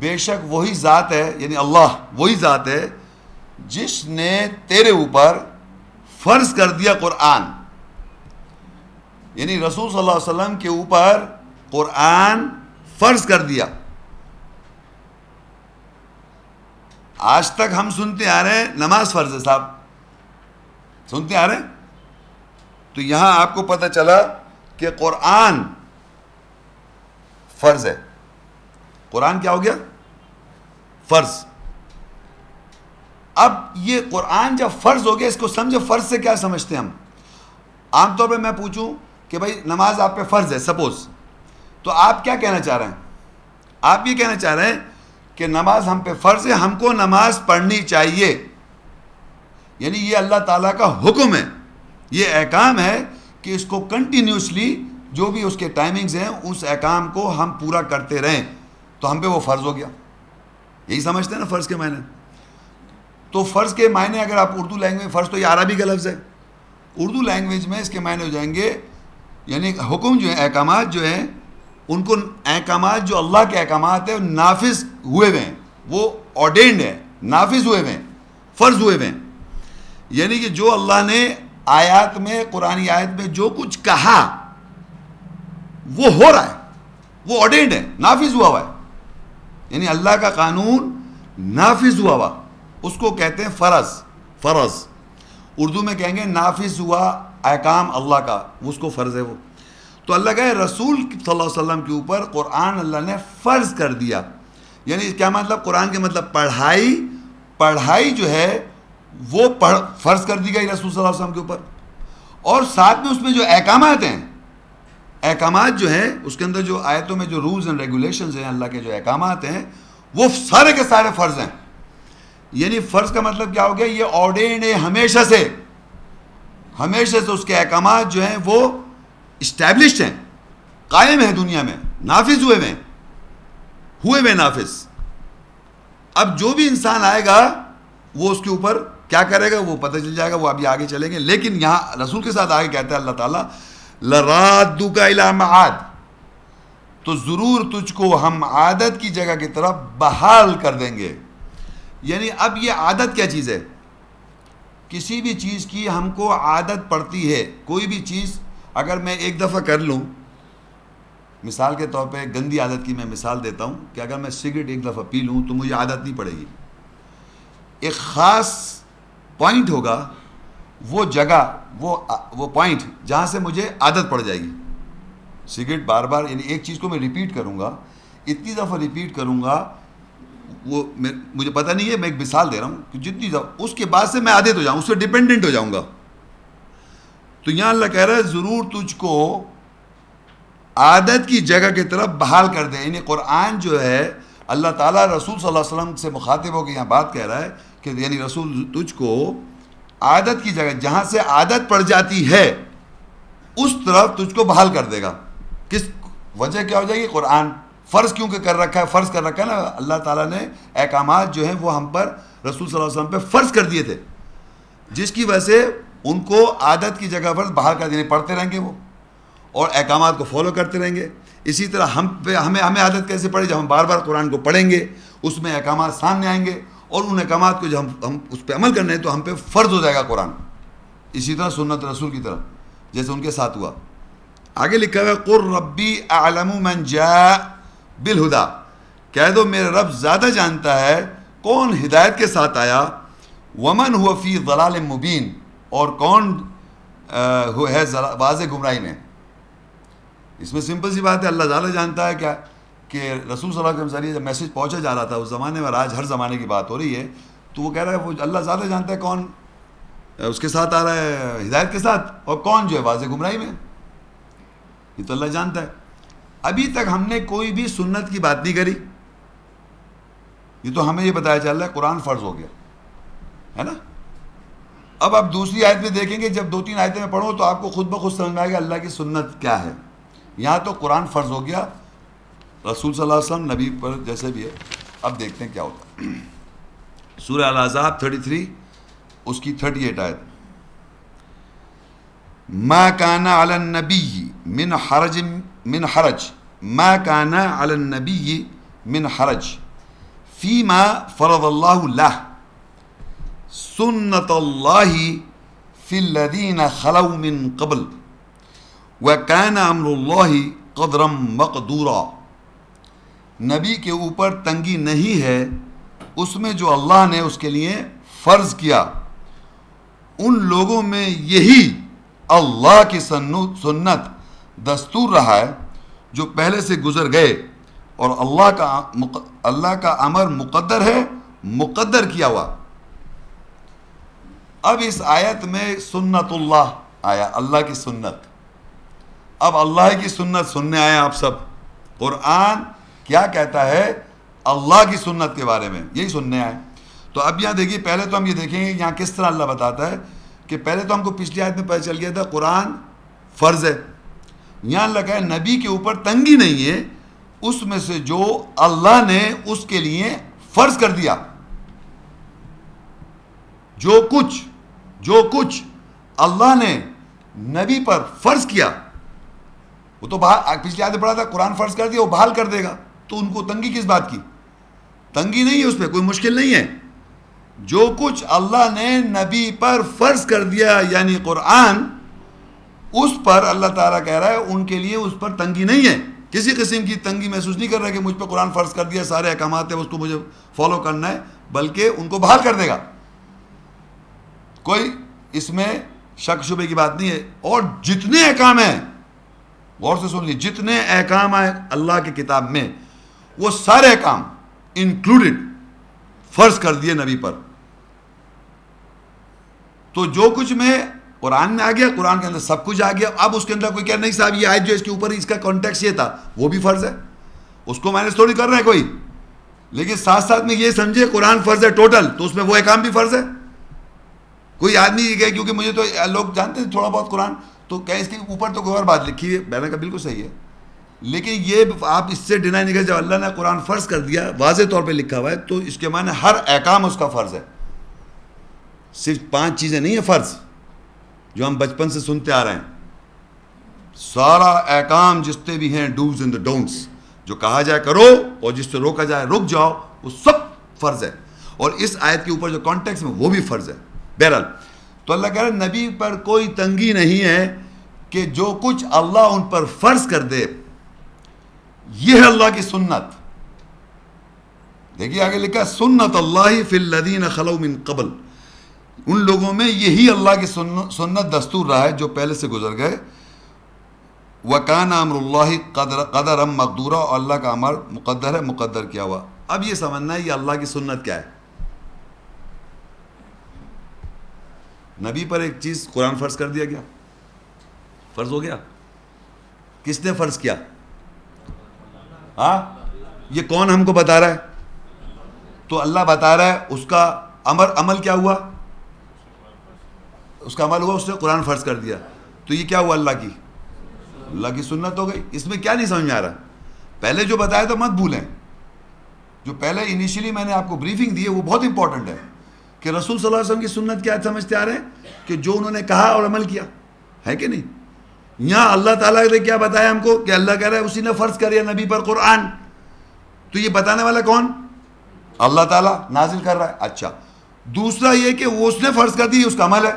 بے شک وہی ذات ہے، یعنی اللہ وہی ذات ہے جس نے تیرے اوپر فرض کر دیا قرآن. یعنی رسول صلی اللہ علیہ وسلم کے اوپر قرآن فرض کر دیا. آج تک ہم سنتے آ رہے ہیں نماز فرض ہے صاحب، سنتے آ رہے ہیں. تو یہاں آپ کو پتہ چلا کہ قرآن فرض ہے. قرآن کیا ہو گیا؟ فرض. اب یہ قرآن جب فرض ہو گیا، اس کو سمجھو فرض سے کیا سمجھتے ہیں ہم. عام طور پہ میں پوچھوں کہ بھائی نماز آپ پہ فرض ہے سپوز، تو آپ کیا کہنا چاہ رہے ہیں؟ آپ یہ کہنا چاہ رہے ہیں کہ نماز ہم پہ فرض ہے، ہم کو نماز پڑھنی چاہیے. یعنی یہ اللہ تعالیٰ کا حکم ہے، یہ احکام ہے کہ اس کو کنٹینیوسلی جو بھی اس کے ٹائمنگز ہیں اس احکام کو ہم پورا کرتے رہیں، تو ہم پہ وہ فرض ہو گیا. یہی سمجھتے ہیں نا فرض کے معنی. تو فرض کے معنی اگر آپ اردو لینگویج، فرض تو یہ عربی کا لفظ ہے، اردو لینگویج میں اس کے معنی ہو جائیں گے یعنی حکم جو ہیں، احکامات جو ہیں، ان کو احکامات جو اللہ کے احکامات ہیں وہ نافذ ہوئے ہوئے ہیں، وہ آرڈینڈ ہیں، نافذ ہوئے ہوئے ہیں، فرض ہوئے ہوئے ہیں. یعنی کہ جو اللہ نے آیات میں، قرآنی آیت میں جو کچھ کہا وہ ہو رہا ہے، وہ آرڈینڈ ہے، نافذ ہوا ہوا ہے. یعنی اللہ کا قانون نافذ ہوا ہوا، اس کو کہتے ہیں فرض. فرض اردو میں کہیں گے نافذ ہوا احکام اللہ کا، اس کو فرض ہے وہ. تو اللہ کہے رسول صلی اللہ علیہ وسلم کے اوپر قرآن اللہ نے فرض کر دیا. یعنی کیا مطلب؟ قرآن کے مطلب پڑھائی جو ہے وہ فرض کر دی گئی رسول صلی اللہ علیہ وسلم کے اوپر. اور ساتھ میں اس میں جو احکامات ہیں، احکامات جو ہیں اس کے اندر جو آیتوں میں جو رولز اینڈ ریگولیشنز ہیں، اللہ کے جو احکامات ہیں وہ سارے کے سارے فرض ہیں. یعنی فرض کا مطلب کیا ہو گیا؟ یہ آرڈینڈ ہے ہمیشہ سے اس کے احکامات جو ہیں وہ اسٹیبلشڈ ہیں، قائم ہیں دنیا میں، نافذ ہوئے نافذ. اب جو بھی انسان آئے گا وہ اس کے اوپر کیا کرے گا وہ پتہ چل جائے گا، وہ ابھی آگے چلیں گے. لیکن یہاں رسول کے ساتھ آگے کہتا ہے اللہ تعالیٰ لَرَادُّكَ إِلَىٰ مَعَادٍ، تو ضرور تجھ کو ہم عادت کی جگہ کی طرف بحال کر دیں گے. یعنی اب یہ عادت کیا چیز ہے؟ کسی بھی چیز کی ہم کو عادت پڑتی ہے. کوئی بھی چیز اگر میں ایک دفعہ کر لوں، مثال کے طور پہ گندی عادت کی میں مثال دیتا ہوں کہ اگر میں سگریٹ ایک دفعہ پی لوں تو مجھے عادت نہیں پڑے گی. ایک خاص پوائنٹ ہوگا، وہ جگہ، وہ پوائنٹ جہاں سے مجھے عادت پڑ جائے گی. سگریٹ بار بار، یعنی ایک چیز کو میں ریپیٹ کروں گا، اتنی دفعہ ریپیٹ کروں گا، وہ مجھے پتہ نہیں ہے، میں ایک مثال دے رہا ہوں کہ جتنی دفعہ اس کے بعد سے میں عادت ہو جاؤں، اس سے ڈیپینڈنٹ ہو جاؤں گا. تو یہاں اللہ کہہ رہا ہے ضرور تجھ کو عادت کی جگہ کی طرف بحال کر دے. یعنی قرآن جو ہے اللہ تعالیٰ رسول صلی اللہ علیہ وسلم سے مخاطب ہو کے یہاں بات کہہ رہا ہے کہ یعنی رسول تجھ کو عادت کی جگہ جہاں سے عادت پڑ جاتی ہے اس طرف تجھ کو بحال کر دے گا. کس وجہ کیا ہو جائے گی؟ قرآن فرض کیوں کہ کر رکھا ہے؟ فرض کر رکھا ہے نا اللہ تعالیٰ نے، احکامات جو ہیں وہ ہم پر رسول صلی اللہ علیہ وسلم پہ فرض کر دیے تھے، جس کی وجہ سے ان کو عادت کی جگہ پر باہر کر دینے، پڑھتے رہیں گے وہ اور احکامات کو فالو کرتے رہیں گے. اسی طرح ہمیں عادت کیسے پڑے؟ جب ہم بار بار قرآن کو پڑھیں گے، اس میں احکامات سامنے آئیں گے، اور ان احکامات کو جب ہم اس پہ عمل کرنا ہے تو ہم پہ فرض ہو جائے گا قرآن. اسی طرح سنت رسول کی طرح جیسے ان کے ساتھ ہوا. آگے لکھا ہوا ہے قُلْ رَبِّي أَعْلَمُ مَنْ جَاءَ بِالْهُدَى، کہہ دو میرے رب زیادہ جانتا ہے کون ہدایت کے ساتھ آیا، وَمَنْ هُوَ فِي ضَلَالٍ مُبِينٍ، اور کون ہے واضح گمراہی میں. اس میں سمپل سی بات ہے، اللہ زیادہ جانتا ہے کیا کہ رسول صلی اللہ علیہ وسلم ذریعے جب میسیج پہنچا جا رہا تھا اس زمانے میں، اور آج ہر زمانے کی بات ہو رہی ہے، تو وہ کہہ رہا ہے وہ اللہ زیادہ جانتا ہے کون اس کے ساتھ آ رہا ہے ہدایت کے ساتھ، اور کون جو ہے واضح گمراہی میں. یہ تو اللہ جانتا ہے. ابھی تک ہم نے کوئی بھی سنت کی بات نہیں کری، یہ تو ہمیں یہ بتایا چل رہا ہے قرآن فرض ہو گیا ہے نا. اب آپ دوسری آیت میں دیکھیں گے، جب 2-3 آیتیں میں پڑھو تو آپ کو خود بخود سمجھ میں آئے گا اللہ کی سنت کیا ہے. یہاں تو قرآن فرض ہو گیا، رسول صلی اللہ علیہ وسلم نبی پر جیسے بھی ہے. اب دیکھتے ہیں کیا ہوتا ہے. سورہ الاحزاب 33 اس کی 38 آیت. ما کان علی النبی من حرج ما کان علی النبی من حرج فیما فرض اللہ لہ سنت اللہ فی الذین خلوا من قبل وَكَانَ أَمْرُ اللَّهِ قَدْرًا مَقْدُورًا. نبی کے اوپر تنگی نہیں ہے اس میں جو اللہ نے اس کے لیے فرض کیا. ان لوگوں میں یہی اللہ کی سنت دستور رہا ہے جو پہلے سے گزر گئے، اور اللہ کا امر مقدر ہے، مقدر کیا ہوا. اب اس آیت میں سنت اللہ آیا، اللہ کی سنت. اب اللہ کی سنت سننے آئے آپ سب. قرآن کیا کہتا ہے اللہ کی سنت کے بارے میں، یہی سننے آئے. تو اب یہاں دیکھیے، پہلے تو ہم یہ دیکھیں گے یہاں کس طرح اللہ بتاتا ہے کہ پہلے تو ہم کو پچھلی آیت میں پتہ چل گیا تھا قرآن فرض ہے. یہاں اللہ کہا ہے نبی کے اوپر تنگی نہیں ہے اس میں سے جو اللہ نے اس کے لیے فرض کر دیا. جو کچھ اللہ نے نبی پر فرض کیا، وہ تو پچھلی آیت پڑھا تھا قرآن فرض کر دیا، وہ بحال کر دے گا. تو ان کو تنگی کس بات کی؟ تنگی نہیں ہے اس پہ، کوئی مشکل نہیں ہے. جو کچھ اللہ نے نبی پر فرض کر دیا یعنی قرآن، اس پر اللہ تعالیٰ کہہ رہا ہے ان کے لیے اس پر تنگی نہیں ہے. کسی قسم کی تنگی محسوس نہیں کر رہا کہ مجھ پہ قرآن فرض کر دیا، سارے احکامات ہیں اس کو مجھے فالو کرنا ہے، بلکہ ان کو بحال کر دے گا. کوئی اس میں شک شبے کی بات نہیں ہے. اور جتنے احکام ہیں، غور سے سن لیجیے، جتنے احکام ہیں اللہ کی کتاب میں، وہ سارے احکام انکلوڈڈ فرض کر دیے نبی پر. تو جو کچھ میں قرآن میں آ گیا، قرآن کے اندر سب کچھ آ گیا. اب اس کے اندر کوئی کہہ نہیں صاحب یہ آیت جو اس کے اوپر اس کا کانٹیکسٹ یہ تھا، وہ بھی فرض ہے، اس کو مائنس تھوڑی کر رہا ہے کوئی. لیکن ساتھ ساتھ میں یہ سمجھے قرآن فرض ہے ٹوٹل، تو اس میں وہ احکام بھی فرض ہے. کوئی آدمی یہ کہے کیونکہ مجھے تو لوگ جانتے ہیں تھوڑا بہت قرآن، تو کہیں اس کے اوپر تو کوئی اور بات لکھی ہے، میں نے کہا بالکل صحیح ہے. لیکن یہ آپ اس سے ڈینائی نہیں کریں، جب اللہ نے قرآن فرض کر دیا واضح طور پہ لکھا ہوا ہے، تو اس کے معنی ہر احکام اس کا فرض ہے. صرف 5 چیزیں نہیں ہیں فرض جو ہم بچپن سے سنتے آ رہے ہیں. سارا احکام جتنے بھی ہیں ڈوز اینڈ ڈونٹس، جو کہا جائے کرو اور جس سے روکا جائے رک جاؤ، وہ سب فرض ہے. اور اس آیت کے اوپر جو کانٹیکس میں وہ بھی فرض ہے. بہرحال تو اللہ کہہ رہا ہے نبی پر کوئی تنگی نہیں ہے کہ جو کچھ اللہ ان پر فرض کر دے. یہ ہے اللہ کی سنت. دیکھیے آگے لکھا سنت اللہ فی الذین خلوا من قبل. ان لوگوں میں یہی اللہ کی سنت دستور رہا ہے جو پہلے سے گزر گئے. وَكَانَ أَمْرُ اللَّهِ قَدَرًا مَقْدُورًا، اور اللہ کا امر مقدر ہے، مقدر کیا ہوا. اب یہ سمجھنا ہے یہ اللہ کی سنت کیا ہے. نبی پر ایک چیز قرآن فرض کر دیا گیا، فرض ہو گیا. کس نے فرض کیا؟ ہاں، یہ کون ہم کو بتا رہا ہے؟ تو اللہ بتا رہا ہے. اس کا عمل کیا ہوا؟ اس کا عمل ہوا، اس نے قرآن فرض کر دیا. تو یہ کیا ہوا؟ اللہ کی سنت ہو گئی. اس میں کیا نہیں سمجھ میں آ رہا؟ پہلے جو بتایا تو مت بھولیں. جو پہلے انیشلی میں نے آپ کو بریفنگ دی ہے وہ بہت امپورٹنٹ ہے کہ رسول صلی اللہ علیہ وسلم کی سنت کیا سمجھتے آ رہے ہیں کہ جو انہوں نے کہا اور عمل کیا ہے کہ نہیں. یہاں اللہ تعالیٰ نے کیا بتایا ہم کو کہ اللہ کہہ رہا ہے اسی نے فرض کر نبی پر قرآن. تو یہ بتانے والا کون؟ اللہ تعالیٰ نازل کر رہا ہے. اچھا دوسرا یہ کہ وہ اس نے فرض کر دی، اس کا عمل ہے.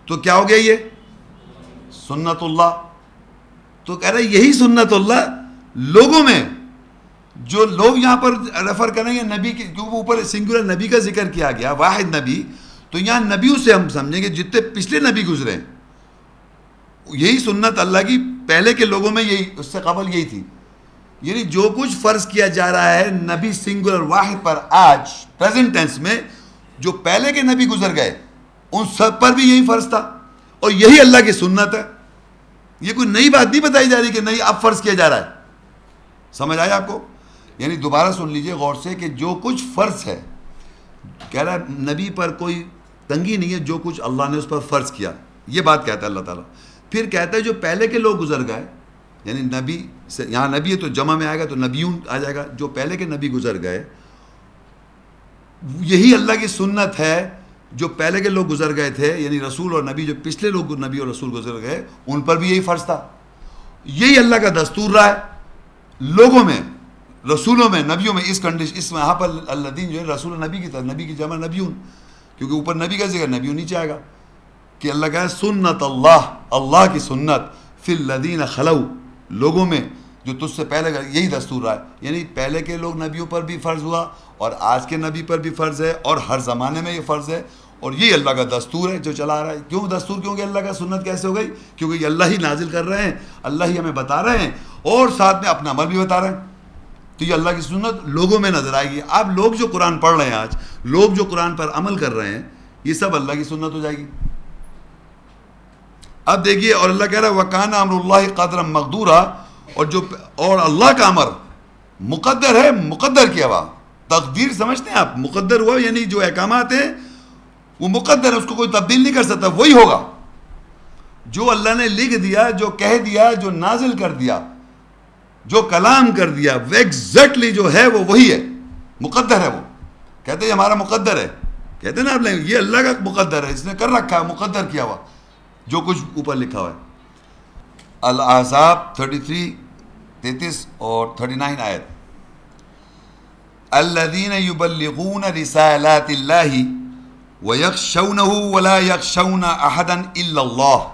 تو کیا ہو گیا یہ سنت اللہ. تو کہہ رہے یہی سنت اللہ لوگوں میں جو لوگ یہاں پر ریفر کریں گے نبی کی، کیونکہ اوپر سنگولر نبی کا ذکر کیا گیا، واحد نبی، تو یہاں نبیوں سے ہم سمجھیں گے جتنے پچھلے نبی گزرے یہی سنت اللہ کی پہلے کے لوگوں میں یہی، اس سے قبل یہی تھی. یعنی جو کچھ فرض کیا جا رہا ہے نبی سنگولر واحد پر آج پریزنٹ ٹینس میں، جو پہلے کے نبی گزر گئے ان سب پر بھی یہی فرض تھا اور یہی اللہ کی سنت ہے. یہ کوئی نئی بات نہیں بتائی جا رہی کہ نہیں اب فرض کیا جا رہا ہے. سمجھ آیا آپ کو؟ یعنی دوبارہ سن لیجئے غور سے کہ جو کچھ فرض ہے، کہہ رہا ہے نبی پر کوئی تنگی نہیں ہے، جو کچھ اللہ نے اس پر فرض کیا، یہ بات کہتا ہے اللہ تعالیٰ. پھر کہتا ہے جو پہلے کے لوگ گزر گئے، یعنی نبی سے یہاں نبی ہے تو جمع میں آئے گا تو نبیون آ جائے گا، جو پہلے کے نبی گزر گئے یہی اللہ کی سنت ہے. جو پہلے کے لوگ گزر گئے تھے یعنی رسول اور نبی، جو پچھلے لوگ نبی اور رسول گزر گئے ان پر بھی یہی فرض تھا. یہی اللہ کا دستور رہا ہے لوگوں میں، رسولوں میں، نبیوں میں. اس کنڈیشن اس میں یہاں پر الذین جو ہے رسول و نبی کی طرح، نبی کی جمع نبیون، کیونکہ اوپر نبی کا ذکر نبیون نیچے آئے گا کہ اللہ کہا ہے سنت اللہ، اللہ کی سنت فی الذین خلو، لوگوں میں جو تجھ سے پہلے یہی دستور رہا ہے. یعنی پہلے کے لوگ نبیوں پر بھی فرض ہوا اور آج کے نبی پر بھی فرض ہے اور ہر زمانے میں یہ فرض ہے اور یہ اللہ کا دستور ہے جو چلا رہا ہے. کیوں دستور؟ کیونکہ اللہ کا سنت کیسے ہو گئی؟ کیونکہ یہ اللہ ہی نازل کر رہے ہیں، اللہ ہی ہمیں بتا رہے ہیں اور ساتھ میں اپنا عمل بھی بتا رہے ہیں. تو یہ اللہ کی سنت لوگوں میں نظر آئے گی. اب لوگ جو قرآن پڑھ رہے ہیں، آج لوگ جو قرآن پر عمل کر رہے ہیں، یہ سب اللہ کی سنت ہو جائے گی. اب دیکھیے اور اللہ کہہ رہا ہے وَكَانَ أَمْرُ اللَّهِ قَدْرًا مَقْدُورًا، اور اللہ کا امر مقدر ہے، مقدر کیا ہوا. تقدیر سمجھتے ہیں آپ؟ مقدر ہوا یعنی جو احکامات ہیں وہ مقدر ہے، اس کو کوئی تبدیل نہیں کر سکتا، وہی ہوگا. جو اللہ نے لکھ دیا، جو کہہ دیا، جو نازل کر دیا، جو کلام کر دیا، وہ ایگزیکٹلی جو ہے وہ وہی ہے، مقدر ہے. وہ کہتے ہیں ہمارا مقدر ہے، کہتے ہیں نا آپ یہ اللہ کا مقدر ہے، اس نے کر رکھا ہے، مقدر کیا ہوا جو کچھ اوپر لکھا ہوا ہے. الاحزاب 33 اور 39 آیت. الذین یبلغون رسالات اللہ ویخشونہ ولا یخشون احدا الا اللہ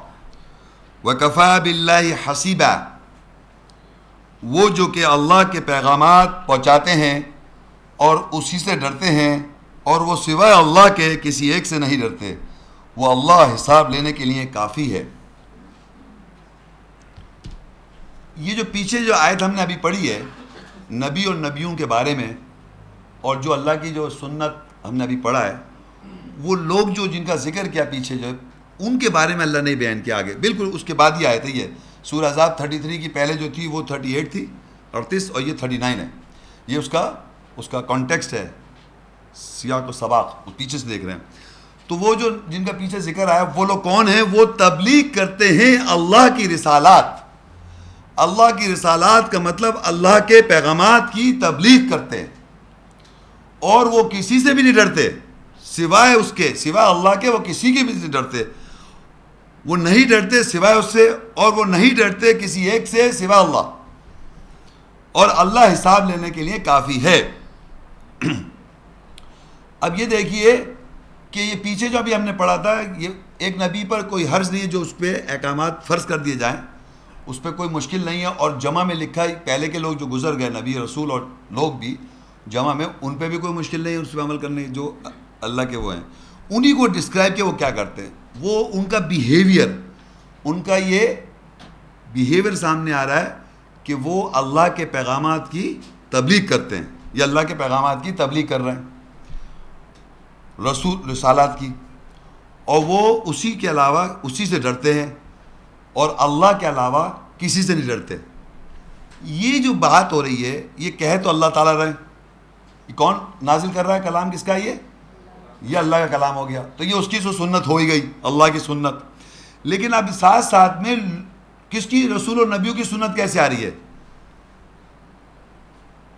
وکفی باللہ حسیبا، وہ جو کہ اللہ کے پیغامات پہنچاتے ہیں اور اسی سے ڈرتے ہیں اور وہ سوائے اللہ کے کسی ایک سے نہیں ڈرتے، وہ اللہ حساب لینے کے لیے کافی ہے. یہ جو پیچھے جو آیت ہم نے ابھی پڑھی ہے نبی اور نبیوں کے بارے میں، اور جو اللہ کی جو سنت ہم نے ابھی پڑھا ہے، وہ لوگ جو جن کا ذکر کیا پیچھے جو ان کے بارے میں اللہ نے بیان کیا آگے. بالکل اس کے بعد ہی آیت ہے یہ سورہ احزاب 33 کی پہلے جو تھی وہ 38 تھی، 38 اور یہ 39 ہے. یہ اس کا کانٹیکسٹ ہے، سیاق و سباق، وہ پیچھے سے دیکھ رہے ہیں. تو وہ جو جن کا پیچھے ذکر آیا وہ لوگ کون ہیں؟ وہ تبلیغ کرتے ہیں اللہ کی رسالات. اللہ کی رسالات کا مطلب اللہ کے پیغامات کی تبلیغ کرتے ہیں اور وہ کسی سے بھی نہیں ڈرتے سوائے اس کے، سوائے اللہ کے وہ کسی کے بھی نہیں ڈرتے. وہ نہیں ڈرتے سوائے اس سے اور وہ نہیں ڈرتے کسی ایک سے سوائے اللہ، اور اللہ حساب لینے کے لیے کافی ہے. اب یہ دیکھیے کہ یہ پیچھے جو ابھی ہم نے پڑھا تھا، یہ ایک نبی پر کوئی حرج نہیں ہے جو اس پہ احکامات فرض کر دیے جائیں، اس پہ کوئی مشکل نہیں ہے. اور جمع میں لکھا ہے پہلے کے لوگ جو گزر گئے نبی رسول اور لوگ بھی جمع میں، ان پہ بھی کوئی مشکل نہیں ہے اس پہ عمل کرنے، جو اللہ کے وہ ہیں. انہی کو ڈسکرائب کیا وہ کیا کرتے ہیں، وہ ان کا بیہیویئر، ان کا یہ بیہیویئر سامنے آ رہا ہے کہ وہ اللہ کے پیغامات کی تبلیغ کرتے ہیں، یا اللہ کے پیغامات کی تبلیغ کر رہے ہیں، رسالات کی، اور وہ اسی کے علاوہ اسی سے ڈرتے ہیں اور اللہ کے علاوہ کسی سے نہیں ڈرتے. یہ جو بات ہو رہی ہے یہ کہہ تو اللہ تعالیٰ رہے، یہ کون نازل کر رہا ہے؟ کلام کس کا ہے یہ اللہ کا کلام ہو گیا. تو یہ اس کی تو سنت ہو ہی گئی، اللہ کی سنت. لیکن اب ساتھ ساتھ میں کس کی؟ رسول اور نبیوں کی سنت کیسے آ رہی ہے؟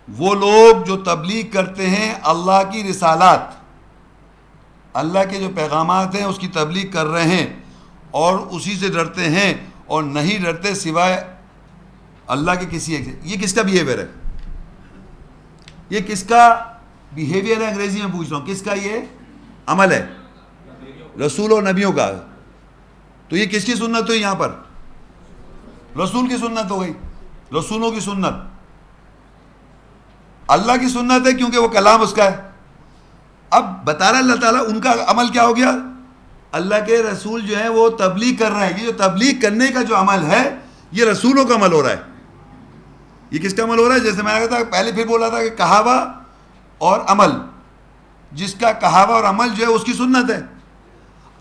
وہ لوگ جو تبلیغ کرتے ہیں اللہ کی رسالات، اللہ کے جو پیغامات ہیں اس کی تبلیغ کر رہے ہیں اور اسی سے ڈرتے ہیں اور نہیں ڈرتے سوائے اللہ کے کسی ایک سے. یہ کس کا بیہیویئر ہے؟ یہ کس کا بیہیویئر ہے؟ انگریزی میں پوچھ رہا ہوں، کس کا یہ عمل ہے؟ رسول اور نبیوں کا. تو یہ کس کی سنت ہوئی یہاں پر؟ رسول کی سنت ہو گئی، رسولوں کی سنت. اللہ کی سنت ہے کیونکہ وہ کلام اس کا ہے. اب بتا رہا اللہ تعالیٰ ان کا عمل کیا ہو گیا؟ اللہ کے رسول جو ہیں وہ تبلیغ کر رہے ہیں. یہ جو تبلیغ کرنے کا جو عمل ہے یہ رسولوں کا عمل ہو رہا ہے. یہ کس کا عمل ہو رہا ہے؟ جیسے میں نے کہا تھا پہلے پھر بولا تھا کہ کہاوہ اور عمل، جس کا کہاوہ اور عمل جو ہے اس کی سنت ہے.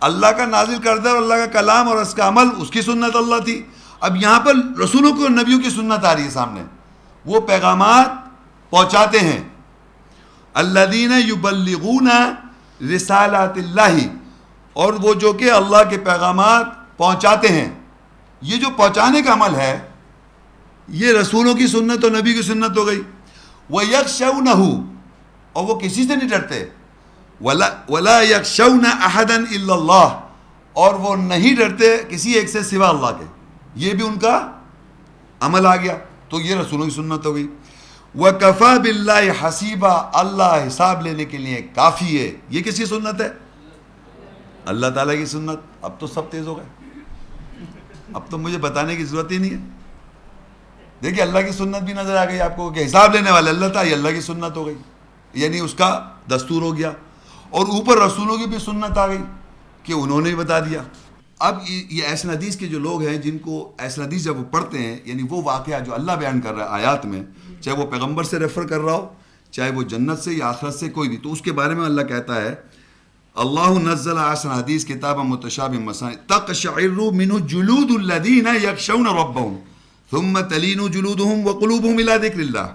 اللہ کا نازل کردہ اور اللہ کا کلام اور اس کا عمل اس کی سنت اللہ تھی. اب یہاں پر رسولوں کو نبیوں کی سنت آ رہی ہے سامنے. وہ پیغامات پہنچاتے ہیں. الذین یبلغون رسالات اللہ، اور وہ جو کہ اللہ کے پیغامات پہنچاتے ہیں. یہ جو پہنچانے کا عمل ہے یہ رسولوں کی سنت اور نبی کی سنت ہو گئی. وَيَخْشَوْنَهُ، اور وہ کسی سے نہیں ڈرتے. وَلَا يَخْشَوْنَ أَحَدًا إِلَّا اللَّهِ، اور وہ نہیں ڈرتے کسی ایک سے سوا اللہ کے. یہ بھی ان کا عمل آ گیا. تو یہ رسولوں کی سنت ہو گئی. وَكَفَى بِاللَّهِ حَسِيبًا، اللہ حساب لینے کے لیے کافی ہے. یہ کس کی سنت ہے؟ اللہ تعالیٰ کی سنت. اب تو سب تیز ہو گئے، اب تو مجھے بتانے کی ضرورت ہی نہیں ہے. دیکھیے اللہ کی سنت بھی نظر آ گئی آپ کو کہ حساب لینے والے اللہ تھا. یہ اللہ کی سنت ہو گئی، یعنی اس کا دستور ہو گیا. اور اوپر رسولوں کی بھی سنت آ گئی کہ انہوں نے بتا دیا. اب یہ احسن حدیث کے جو لوگ ہیں جن کو احسن حدیث جب وہ پڑھتے ہیں، یعنی وہ واقعہ جو اللہ بیان کر رہا ہے آیات میں، چاہے وہ پیغمبر سے ریفر کر رہا ہو، چاہے وہ جنت سے یا آخرت سے کوئی بھی، تو اس کے بارے میں اللہ کہتا ہے اللہ نزل احسن حدیث کتابا متشابہ مثانی تقشعر منه جلود الذین یخشون ربهم ثم تلین جلودهم وقلوبهم الى ذکر اللہ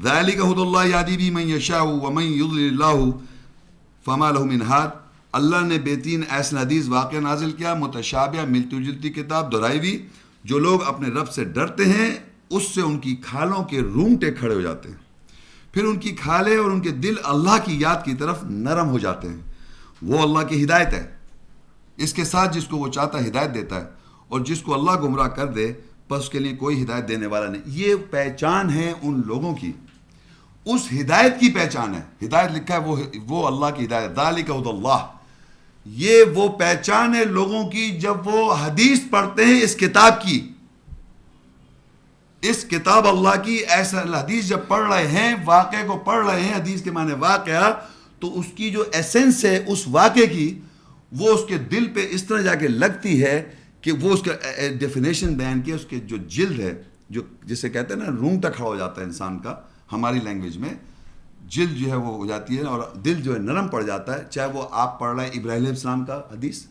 ذلک هدی اللہ یہدی به من یشاء ومن یضلل اللہ فما له من ہاد. اللہ نے بہترین احسن حدیث واقعہ نازل کیا، متشابہ ملتی جلتی کتاب دہرائی ہوئی. جو لوگ اپنے رب سے ڈرتے ہیں اس سے ان کی کھالوں کے رونگٹے کھڑے ہو جاتے ہیں، پھر ان کی کھالیں اور ان کے دل اللہ کی یاد کی طرف نرم ہو جاتے ہیں. وہ اللہ کی ہدایت ہے. اس کے ساتھ جس کو وہ چاہتا ہے ہدایت دیتا ہے، اور جس کو اللہ گمراہ کر دے بس اس کے لیے کوئی ہدایت دینے والا نہیں. یہ پہچان ہے ان لوگوں کی، اس ہدایت کی پہچان ہے. ہدایت لکھا ہے وہ اللہ کی ہدایت، ذالک ھدی اللہ. یہ وہ پہچان ہے لوگوں کی جب وہ حدیث پڑھتے ہیں اس کتاب کی، اس کتاب اللہ کی ایسا حدیث جب پڑھ رہے ہیں، واقعے کو پڑھ رہے ہیں. حدیث کے معنی واقعہ، تو اس کی جو ایسنس ہے اس واقعے کی وہ اس کے دل پہ اس طرح جا کے لگتی ہے کہ وہ اس کا ڈیفینیشن بیان کیا. اس کے جو جلد ہے، جو جسے کہتے ہیں نا رونگٹا کھڑا ہو جاتا ہے انسان کا، ہماری لینگویج میں جلد جو ہے وہ ہو جاتی ہے اور دل جو ہے نرم پڑ جاتا ہے. چاہے وہ آپ پڑھ رہے ہیں ابراہیم علیہ السلام کا حدیث،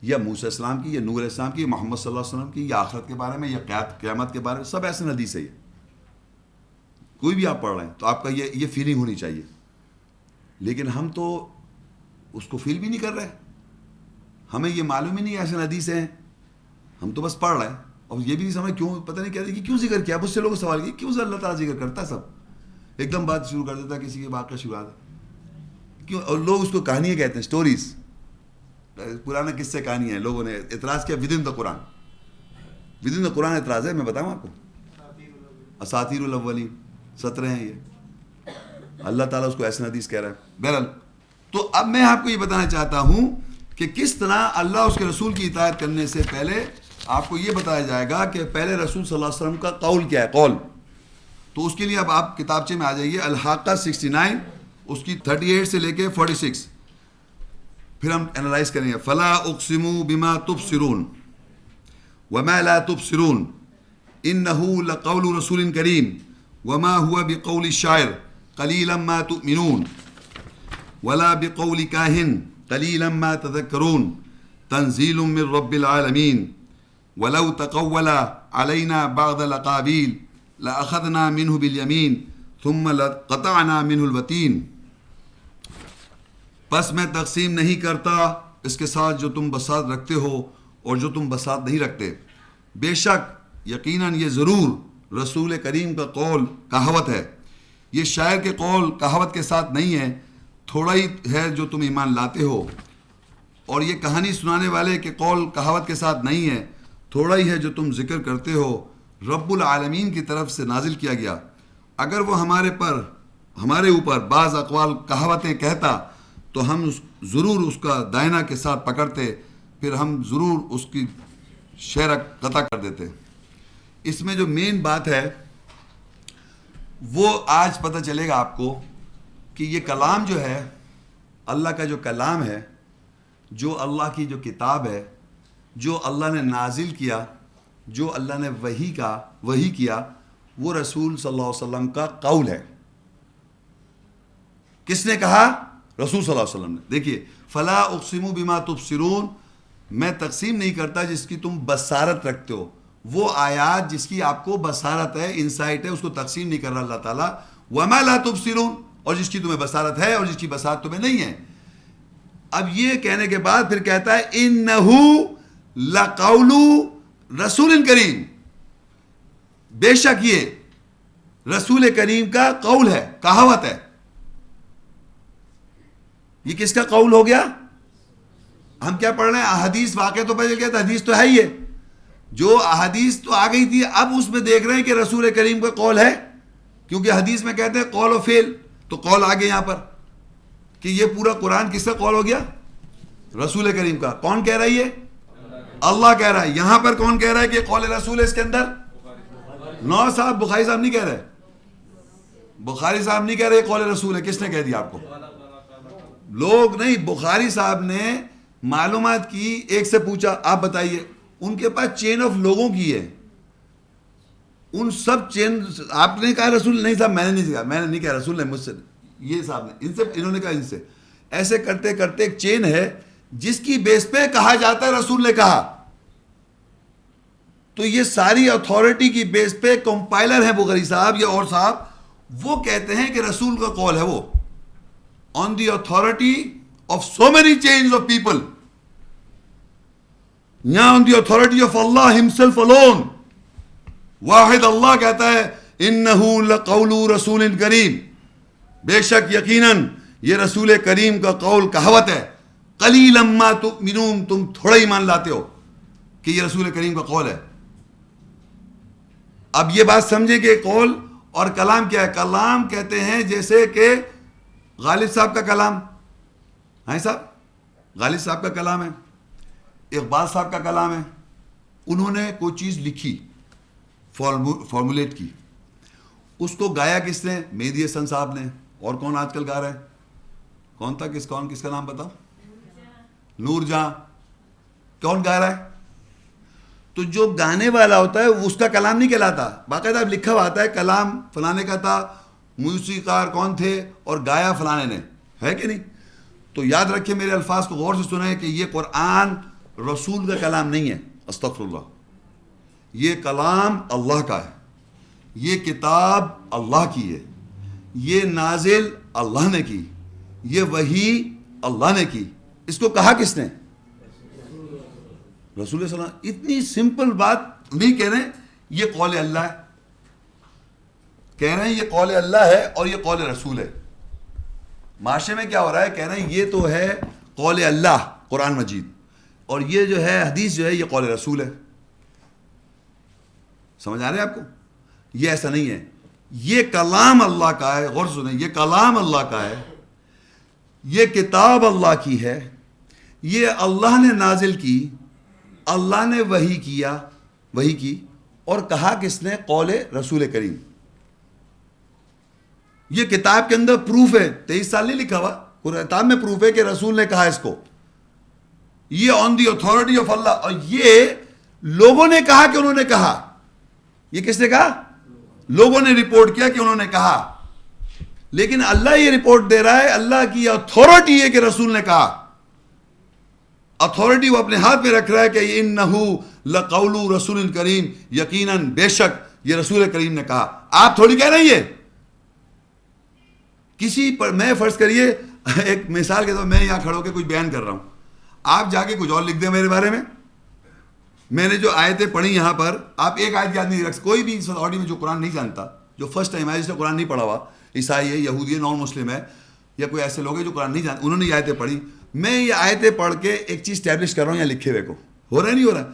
یا موسیٰ السلام کی، یا نوح علیہ السلام کی، محمد صلی اللہ علیہ وسلم کی، یا آخرت کے بارے میں، یا قیامت کے بارے میں، سب ایسے حدیث ہے. یہ کوئی بھی آپ پڑھ رہے ہیں تو آپ کا یہ فیلنگ ہونی چاہیے. لیکن ہم تو اس کو فیل بھی نہیں کر رہے، ہمیں یہ معلوم ہی نہیں ایسے حدیث ہیں، ہم تو بس پڑھ رہے ہیں اور یہ بھی نہیں سمجھ کیوں، پتہ نہیں کہتے کہ کیوں ذکر کیا. مجھ سے لوگ سوال کیے کیوں سے اللہ تعالیٰ ذکر کرتا ہے، سب ایک دم بات شروع کر دیتا ہے، کسی کے واقعہ شروع آتا کیوں. اور لوگ اس کو کہانیاں کہتے ہیں، سٹوریز، پرانا قصے کہانیاں ہیں. لوگوں نے اعتراض کیا with in the Quran, with in دا قرآن اعتراض ہے. میں بتاؤں آپ کو، اساطیر الاولین 17 ہیں یہ. اللہ تعالیٰ اس کو ایسا حدیث کہہ رہا ہے. بہرحال تو اب میں آپ کو یہ بتانا چاہتا ہوں کہ کس طرح اللہ اس کے رسول کی اطاعت کرنے سے پہلے آپ کو یہ بتایا جائے گا کہ پہلے رسول صلی اللہ علیہ وسلم کا قول کیا ہے، قول. تو اس کے لیے اب آپ کتابچے میں آ جائیے، الحاقہ 69 اس کی 38 سے لے کے 46. پھر ہم انالائز کریں گے. فلا اقسم بما تبصرون وما لا تبصرون انه لقول رسول کریم وما هو بقول الشاعر قلیلا ما تؤمنون ولا بقول کاہن قلیلا ما تذکرون تنزیل من رب العالمین ولو تقول علینا بعض الاقاویل لأخذنا منه بالیمین ثم لقطعنا منه الوتین. پس میں تقسیم نہیں کرتا اس کے ساتھ جو تم بساط رکھتے ہو اور جو تم بساط نہیں رکھتے. بے شک یقیناً یہ ضرور رسول کریم کا قول کہاوت ہے یہ شاعر کے قول کہاوت کے ساتھ نہیں ہے، تھوڑا ہی ہے جو تم ایمان لاتے ہو، اور یہ کہانی سنانے والے کے قول کہاوت کے ساتھ نہیں ہے، تھوڑا ہی ہے جو تم ذکر کرتے ہو، رب العالمین کی طرف سے نازل کیا گیا۔ اگر وہ ہمارے اوپر بعض اقوال کہاوتیں کہتا تو ہم ضرور اس کا دائنا کے ساتھ پکڑتے، پھر ہم ضرور اس کی شعر قطع کر دیتے۔ اس میں جو مین بات ہے وہ آج پتہ چلے گا آپ کو کہ یہ کلام جو ہے، اللہ کا جو کلام ہے، جو اللہ کی جو کتاب ہے، جو اللہ نے نازل کیا، جو اللہ نے وحی کیا، وہ رسول صلی اللہ علیہ وسلم کا قول ہے۔ کس نے کہا؟ رسول صلی اللہ علیہ وسلم نے۔ دیکھیے، فلا اقسم بما تبصرون، میں تقسیم نہیں کرتا جس کی تم بصارت رکھتے ہو، وہ آیات جس کی آپ کو بصارت ہے، انسائٹ ہے، اس کو تقسیم نہیں کر رہا اللہ تعالیٰ۔ وما لا تبصرون، اور جس کی تمہیں بصارت ہے اور جس کی بصارت تمہیں نہیں ہے۔ اب یہ کہنے کے بعد پھر کہتا ہے انہو لقول رسول کریم، بے شک یہ رسول کریم کا قول ہے، کہاوت ہے۔ یہ کس کا قول ہو گیا؟ ہم کیا پڑھ رہے ہیں؟ احادیث، واقعہ تو پہلے کہتا حدیث تو ہے ہی ہے، جو احادیث تو آ گئی تھی، اب اس میں دیکھ رہے ہیں کہ رسول کریم کا قول ہے، کیونکہ حدیث میں کہتے ہیں قول و فعل، تو قول آگے یہاں پر کہ یہ پورا قرآن کس کا قول ہو گیا؟ رسول کریم کا۔ کون کہہ رہا ہے یہ؟ اللہ کہہ رہا ہے۔ یہاں پر کون کہہ رہا ہے کہ قول رسول ہے اس کے اندر؟ نو صاحب، بخاری صاحب نہیں کہہ رہے، بخاری صاحب نہیں کہہ رہے قول رسول ہے۔ کس نے کہہ دیا آپ کو؟ لوگ نہیں، بخاری صاحب نے معلومات کی، ایک سے پوچھا آپ بتائیے، ان کے پاس چین آف لوگوں کی ہے، ان سب چین، آپ نے کہا رسول نہیں صاحب، میں نے نہیں کہا، میں نے نہیں کہا رسول نے، مجھ سے یہ صاحب نے، ان سے انہوں نے کہا، ان سے ایسے کرتے کرتے ایک چین ہے جس کی بیس پہ کہا جاتا ہے رسول نے کہا۔ تو یہ ساری اتھارٹی کی بیس پہ کمپائلر ہیں بخاری صاحب یا اور صاحب، وہ کہتے ہیں کہ رسول کا قول ہے وہ، on the authority of so many chains of people، یا on the authority of Allah himself alone۔ واحد اللہ کہتا ہے انہو لقول رسول کریم، بے شک یقیناً یہ رسول کریم کا قول کہاوت ہے۔ قلیلا ما تؤمنون، تم تھوڑا ایمان لاتے ہو کہ یہ رسول کریم کا قول ہے۔ اب یہ بات سمجھے کہ قول اور کلام کیا ہے۔ کلام کہتے ہیں جیسے کہ غالب صاحب کا کلام ہے، صاحب غالب صاحب کا کلام ہے، اقبال صاحب کا کلام ہے، انہوں نے کوئی چیز لکھی، فارمولیٹ کی، اس کو گایا کس نے؟ مہدی حسن صاحب نے۔ اور کون آج کل گا رہا ہے؟ کون تھا؟ کس کا نام بتاؤ؟ نور جہاں۔ کون گا رہا ہے؟ تو جو گانے والا ہوتا ہے وہ اس کا کلام نہیں کہلاتا، باقاعدہ اب لکھا ہوا آتا ہے کلام فلانے کا تھا، موسیقار کون تھے اور گایا فلانے نے، ہے کہ نہیں؟ تو یاد رکھیں، میرے الفاظ کو غور سے سنیں کہ یہ قرآن رسول کا کلام نہیں ہے، استغفر اللہ، یہ کلام اللہ کا ہے، یہ کتاب اللہ کی ہے، یہ نازل اللہ نے کی، یہ وحی اللہ نے کی۔ اس کو کہا کس نے؟ رسول صلی اللہ علیہ وسلم۔ اتنی سمپل بات نہیں کہہ رہے ہیں یہ قول اللہ ہے، کہہ رہے ہیں یہ قول اللہ ہے اور یہ قول رسول ہے۔ معاشرے میں کیا ہو رہا ہے؟ کہہ رہے ہیں یہ تو ہے قول اللہ قرآن مجید، اور یہ جو ہے حدیث جو ہے یہ قول رسول ہے۔ سمجھ آ رہے ہیں آپ کو؟ یہ ایسا نہیں ہے، یہ کلام اللہ کا ہے۔ غور سنیں، یہ کلام اللہ کا ہے، یہ کتاب اللہ کی ہے، یہ اللہ نے نازل کی، اللہ نے وحی کی، اور کہا کس نے؟ قول رسول کریم۔ یہ کتاب کے اندر پروف ہے، 23 سال نہیں لکھا ہوا، کتاب میں پروف ہے کہ رسول نے کہا اس کو، یہ آن دی اتھارٹی آف اللہ، اور یہ لوگوں نے کہا کہ انہوں نے کہا۔ یہ کس نے کہا؟ لوگوں نے رپورٹ کیا کہ انہوں نے کہا، لیکن اللہ یہ رپورٹ دے رہا ہے، اللہ کی اتھارٹی ہے کہ رسول نے کہا۔ اتھارٹی وہ اپنے ہاتھ میں رکھ رہا ہے کہ انہو لقول رسول کریم، یقیناً بے شک یہ رسول کریم نے کہا۔ آپ تھوڑی کہہ رہی ہے کسی پر، میں فرض کریے ایک مثال کے طور میں یہاں کھڑا ہو کے کچھ بیان کر رہا ہوں، آپ جا کے کچھ اور لکھ دیں میرے بارے میں نے جو آیتیں پڑھی یہاں پر، آپ ایک آیت یاد نہیں رکھ، کوئی بھی اس آڈیو میں جو قرآن نہیں جانتا، جو فرسٹ ٹائم آیا، جس نے قرآن نہیں پڑھا ہوا، عیسائی ہے، یہودی ہے، نان مسلم ہے، یا کوئی ایسے لوگ ہیں جو قرآن نہیں جانتے، انہوں نے یہ آیتیں پڑھی، میں یہ آیتیں پڑھ کے ایک چیز اسٹیبلش کر رہا ہوں یا لکھے ہوئے کو، ہو رہا ہے نہیں ہو رہا؟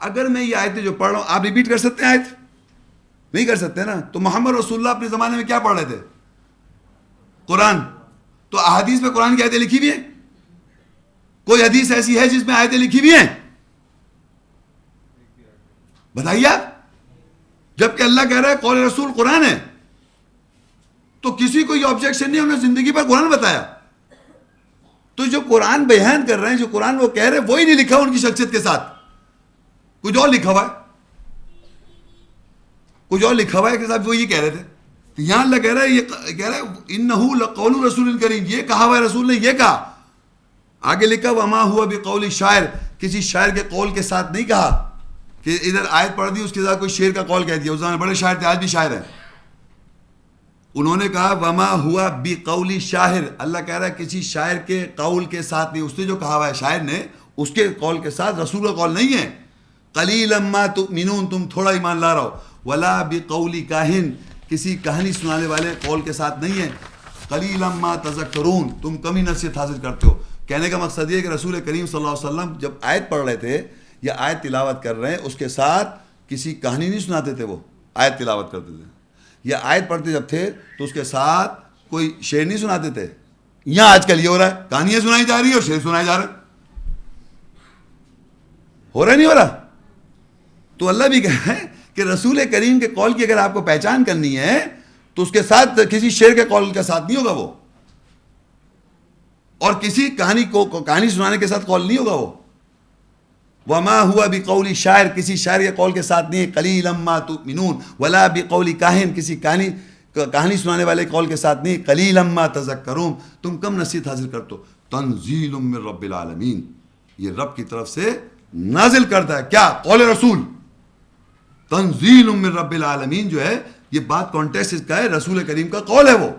اگر میں یہ آیتیں جو پڑھ رہا ہوں، آپ ریپیٹ کر سکتے ہیں آیت؟ نہیں کر سکتے نا. تو محمد رسول اللہ اپنے زمانے میں کیا پڑھ رہے تھے؟ قرآن. تو احادیث میں قرآن کی آیتیں لکھی ہوئی ہیں؟ کوئی حدیث ایسی ہے جس میں آیتیں لکھی ہوئی ہیں؟ بتائیے آپ. جبکہ اللہ کہہ رہا ہے قول رسول قرآن ہے، تو کسی کو یہ آبجیکشن نہیں، انہوں نے زندگی پر قرآن بتایا. تو جو قرآن بیان کر رہے ہیں، جو قرآن وہ کہہ رہے ہیں، وہی نہیں لکھا ان کی شخصیت کے ساتھ، کچھ اور لکھا ہوا ہے، کچھ اور لکھا ہوا ہے کہ صاحب وہ یہ کہہ رہے تھے. یہاں اللہ کہہ رہا ہے، یہ کہہ رہا ہے انہ لقول رسول کریم، یہ کہا ہوا ہے، رسول نے یہ کہا. آگے لکھا وما ہوا بقول شاعر، کسی شاعر کے قول کے ساتھ نہیں کہا کہ ادھر آیت پڑھ دی اس کے ساتھ کوئی شعر کا قول کہہ دیا. اس زمانے بڑے شاعر تھے، آج بھی شاعر ہیں. انہوں نے کہا وما ہوا بقول شاعر، اللہ کہہ رہا ہے کسی شاعر کے قول کے ساتھ نہیں، اس نے جو کہا ہوا ہے شاعر نے، اس کے قول کے ساتھ، رسول کا قول نہیں ہے. قلیلا ما تؤمنون، تم تھوڑا ایمان لا رہا ہو. ولا بقول کاہن، کسی کہانی سنانے والے قول کے ساتھ نہیں ہے. قلیلا ما تذکرون، تم کم ہی نصیحت حاصل کرتے ہو. کہنے کا مقصد یہ ہے کہ رسول کریم صلی اللہ علیہ وسلم جب آیت پڑھ رہے تھے یا آیت تلاوت کر رہے ہیں، اس کے ساتھ کسی کہانی نہیں سناتے تھے، وہ آیت تلاوت کرتے تھے. یا آیت پڑھتے جب تھے تو اس کے ساتھ کوئی شعر نہیں سناتے تھے. یہاں آج کل یہ ہو رہا ہے، کہانیاں سنائی جا رہی ہیں اور شعر سنائے جا رہے ہیں. ہو رہا نہیں ہو رہا؟ تو اللہ بھی کہہ رہے ہیں کہ رسول کریم کے قول کی اگر آپ کو پہچان کرنی ہے تو اس کے ساتھ کسی شعر کے قول کے ساتھ نہیں ہوگا وہ، اور کسی کہانی سنانے کے ساتھ قول نہیں ہوگا وہ. وما ہوا بقول شاعر، کسی شاعر کے قول کے ساتھ نہیں ہے. قلیلا ما تؤمنون. ولا بقول کاہن، کسی کہانی سنانے والے قول کے ساتھ نہیں. قلیلا ما تذکرون، تم کم نصیحت حاصل کرتے ہو. تنزیل من رب العالمین، یہ رب کی طرف سے نازل کرتا ہے کیا؟ قول رسول. تنزیل من رب العالمین جو ہے، یہ بات کانٹیکسٹ کا ہے، رسول کریم کا قول ہے، وہ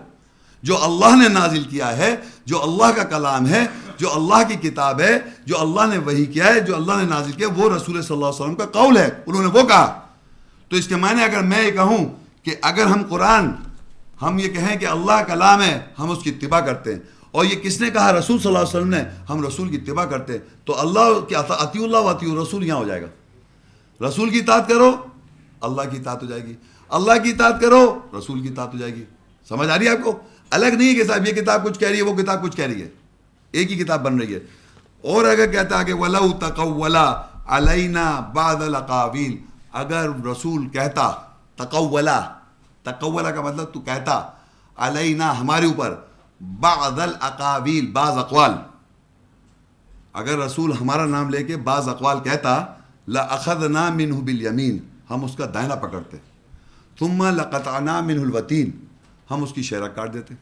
جو اللہ نے نازل کیا ہے، جو اللہ کا کلام ہے، جو اللہ کی کتاب ہے، جو اللہ نے وحی کیا ہے، جو اللہ نے نازل کیا، وہ رسول صلی اللہ علیہ وسلم کا قول ہے. انہوں نے وہ کہا. تو اس کے معنی اگر میں یہ کہوں کہ اگر ہم قرآن، ہم یہ کہیں کہ اللہ کا کلام ہے، ہم اس کی اتباع کرتے ہیں، اور یہ کس نے کہا؟ رسول صلی اللہ علیہ وسلم نے، ہم رسول کی اتباع کرتے ہیں، تو اللہ کی اطیعوا اللہ و اطیعوا الرسول یہاں ہو جائے گا. رسول کی اطاعت کرو، اللہ کی اطاعت ہو جائے گی. اللہ کی اطاعت کرو، رسول کی اطاعت ہو جائے گی. سمجھ آ رہی ہے آپ کو؟ الگ نہیں ہے کہ صاحب یہ کتاب کچھ کہہ رہی ہے، وہ کتاب کچھ کہہ رہی ہے، ایک ہی کتاب بن رہی ہے. اور اگر کہتا ہے کہ وَلَوْ تَقَوَّلَا عَلَيْنَا بَعْضَ الْأَقَاوِيلِ، اگر رسول کہتا، تقولا کا مطلب تو کہتا، علینا ہمارے اوپر، بعض الاقاویل بعض اقوال، اگر رسول ہمارا نام لے کے بعض اقوال کہتا، لَأَخَذْنَا مِنْهُ بِالْيَمِينِ، ہم اس کا دائنا پکڑتے، ثُمَّ لَقَطَعْنَا مِنْهُ الْوَتِينَ، ہم اس کی شہرہ کاٹ دیتے.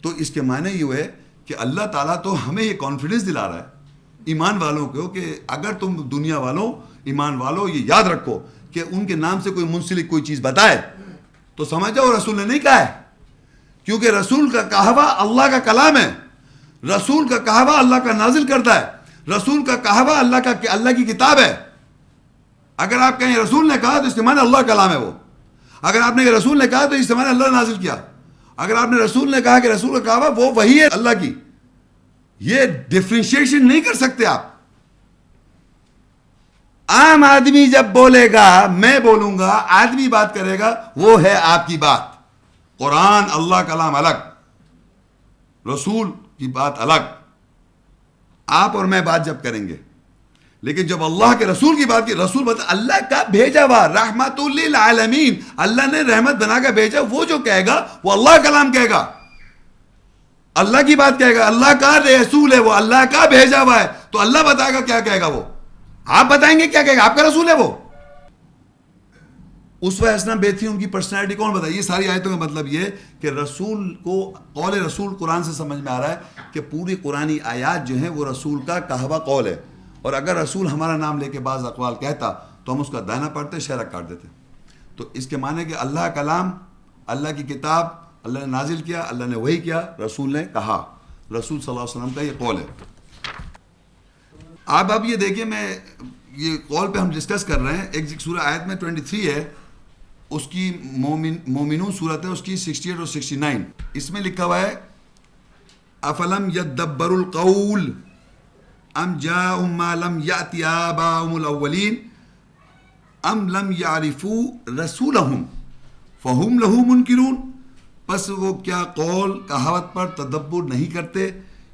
تو اس کے معنی یہ ہوئے کہ اللہ تعالیٰ تو ہمیں یہ کانفیڈنس دلا رہا ہے ایمان والوں کو کہ اگر تم دنیا والوں، ایمان والوں، یہ یاد رکھو کہ ان کے نام سے کوئی منسلک کوئی چیز بتائے تو سمجھ جاؤ رسول نے نہیں کہا ہے، کیونکہ رسول کا کہوا اللہ کا کلام ہے، رسول کا کہوا اللہ کا نازل کرتا ہے، رسول کا کہوا اللہ کی کتاب ہے. اگر آپ کہیں رسول نے کہا تو اس کے معنی اللہ کا کلام ہے وہ. اگر آپ نے رسول نے کہا تو اس کے معنی اللہ نے نازل کیا. اگر آپ نے رسول نے کہا کہ رسول کا کہوا وہ وہی ہے اللہ کی، یہ ڈفرینشیشن نہیں کر سکتے آپ. عام آدمی جب بولے گا، میں بولوں گا، آدمی بات کرے گا، وہ ہے آپ کی بات. قرآن اللہ کلام الگ، رسول کی بات الگ. آپ اور میں بات جب کریں گے، لیکن جب اللہ کے رسول کی بات کی، رسول بتا اللہ کا بھیجا ہوا رحمت للعالمین، اللہ نے رحمت بنا کر بھیجا، وہ جو کہے گا وہ اللہ کا کلام کہے گا، اللہ کی بات کہے گا. اللہ کا رسول ہے، وہ اللہ کا بھیجا ہوا ہے، تو اللہ بتائے گا کیا کہے گا. وہ آپ بتائیں گے کیا کہے گا؟ آپ کا رسول ہے وہ. اسوہ حسنہ بہترین ان کی پرسنالٹی کون بتائے؟ یہ ساری آیتوں کا مطلب یہ کہ رسول کو قول رسول قرآن سے سمجھ میں آ رہا ہے کہ پوری قرآنی آیات جو ہیں وہ رسول کا کہوا قول ہے. اور اگر رسول ہمارا نام لے کے بعض اقوال کہتا تو ہم اس کا دائنا پڑھتے، شہرہ کاٹ دیتے. تو اس کے معنی کہ اللہ کلام، اللہ کی کتاب اللہ نے نازل کیا، اللہ نے وہی کیا، رسول نے کہا، رسول صلی اللہ علیہ وسلم کا یہ قول ہے. آپ اب یہ دیکھیں، میں یہ قول پہ ہم ڈسکس کر رہے ہیں. ایک سورہ آیت میں 23 ہے، اس کی مومنون صورت ہے، اس کی 68 اور 69. اس میں لکھا ہوا ہے افلم یدبروا القول ام جاءهم ما لم یأت آباؤہم الاولین ام لم یعرفوا رسولہم فہم لہ منکرون. پس وہ کیا قول کہاوت پر تدبر نہیں کرتے،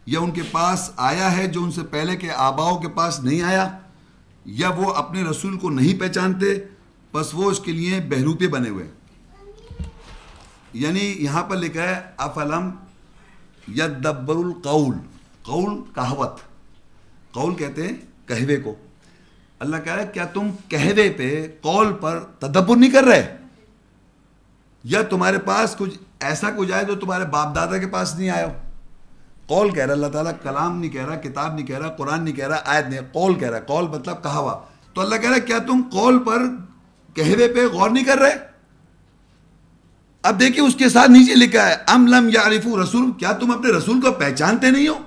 یا ان کے پاس آیا ہے جو ان سے پہلے کے آباؤں کے پاس نہیں آیا، یا وہ اپنے رسول کو نہیں پہچانتے، پس وہ اس کے لیے بہروپے بنے ہوئے. یعنی یہاں پر لکھا ہے افلم یدبر القول. قول کہاوت، قول کہتے ہیں کہوے کو. اللہ کہہ رہا ہے کیا تم کہوے پہ، قول پر تدبر نہیں کر رہے؟ یا تمہارے پاس کچھ ایسا کچھ آئے جو تمہارے باپ دادا کے پاس نہیں آیا ہو. قول کہہ رہا اللہ تعالیٰ، کلام نہیں کہہ رہا، کتاب نہیں کہہ رہا، قرآن نہیں کہہ رہا، آیت نہیں، قول کہہ رہا. قول مطلب کہوا. تو اللہ کہہ رہا ہے کیا تم قول پر، کہوے پہ غور نہیں کر رہے؟ اب دیکھیں اس کے ساتھ نیچے لکھا ہے ام لم یعرفوا رسول، کیا تم اپنے رسول کو پہچانتے نہیں ہو؟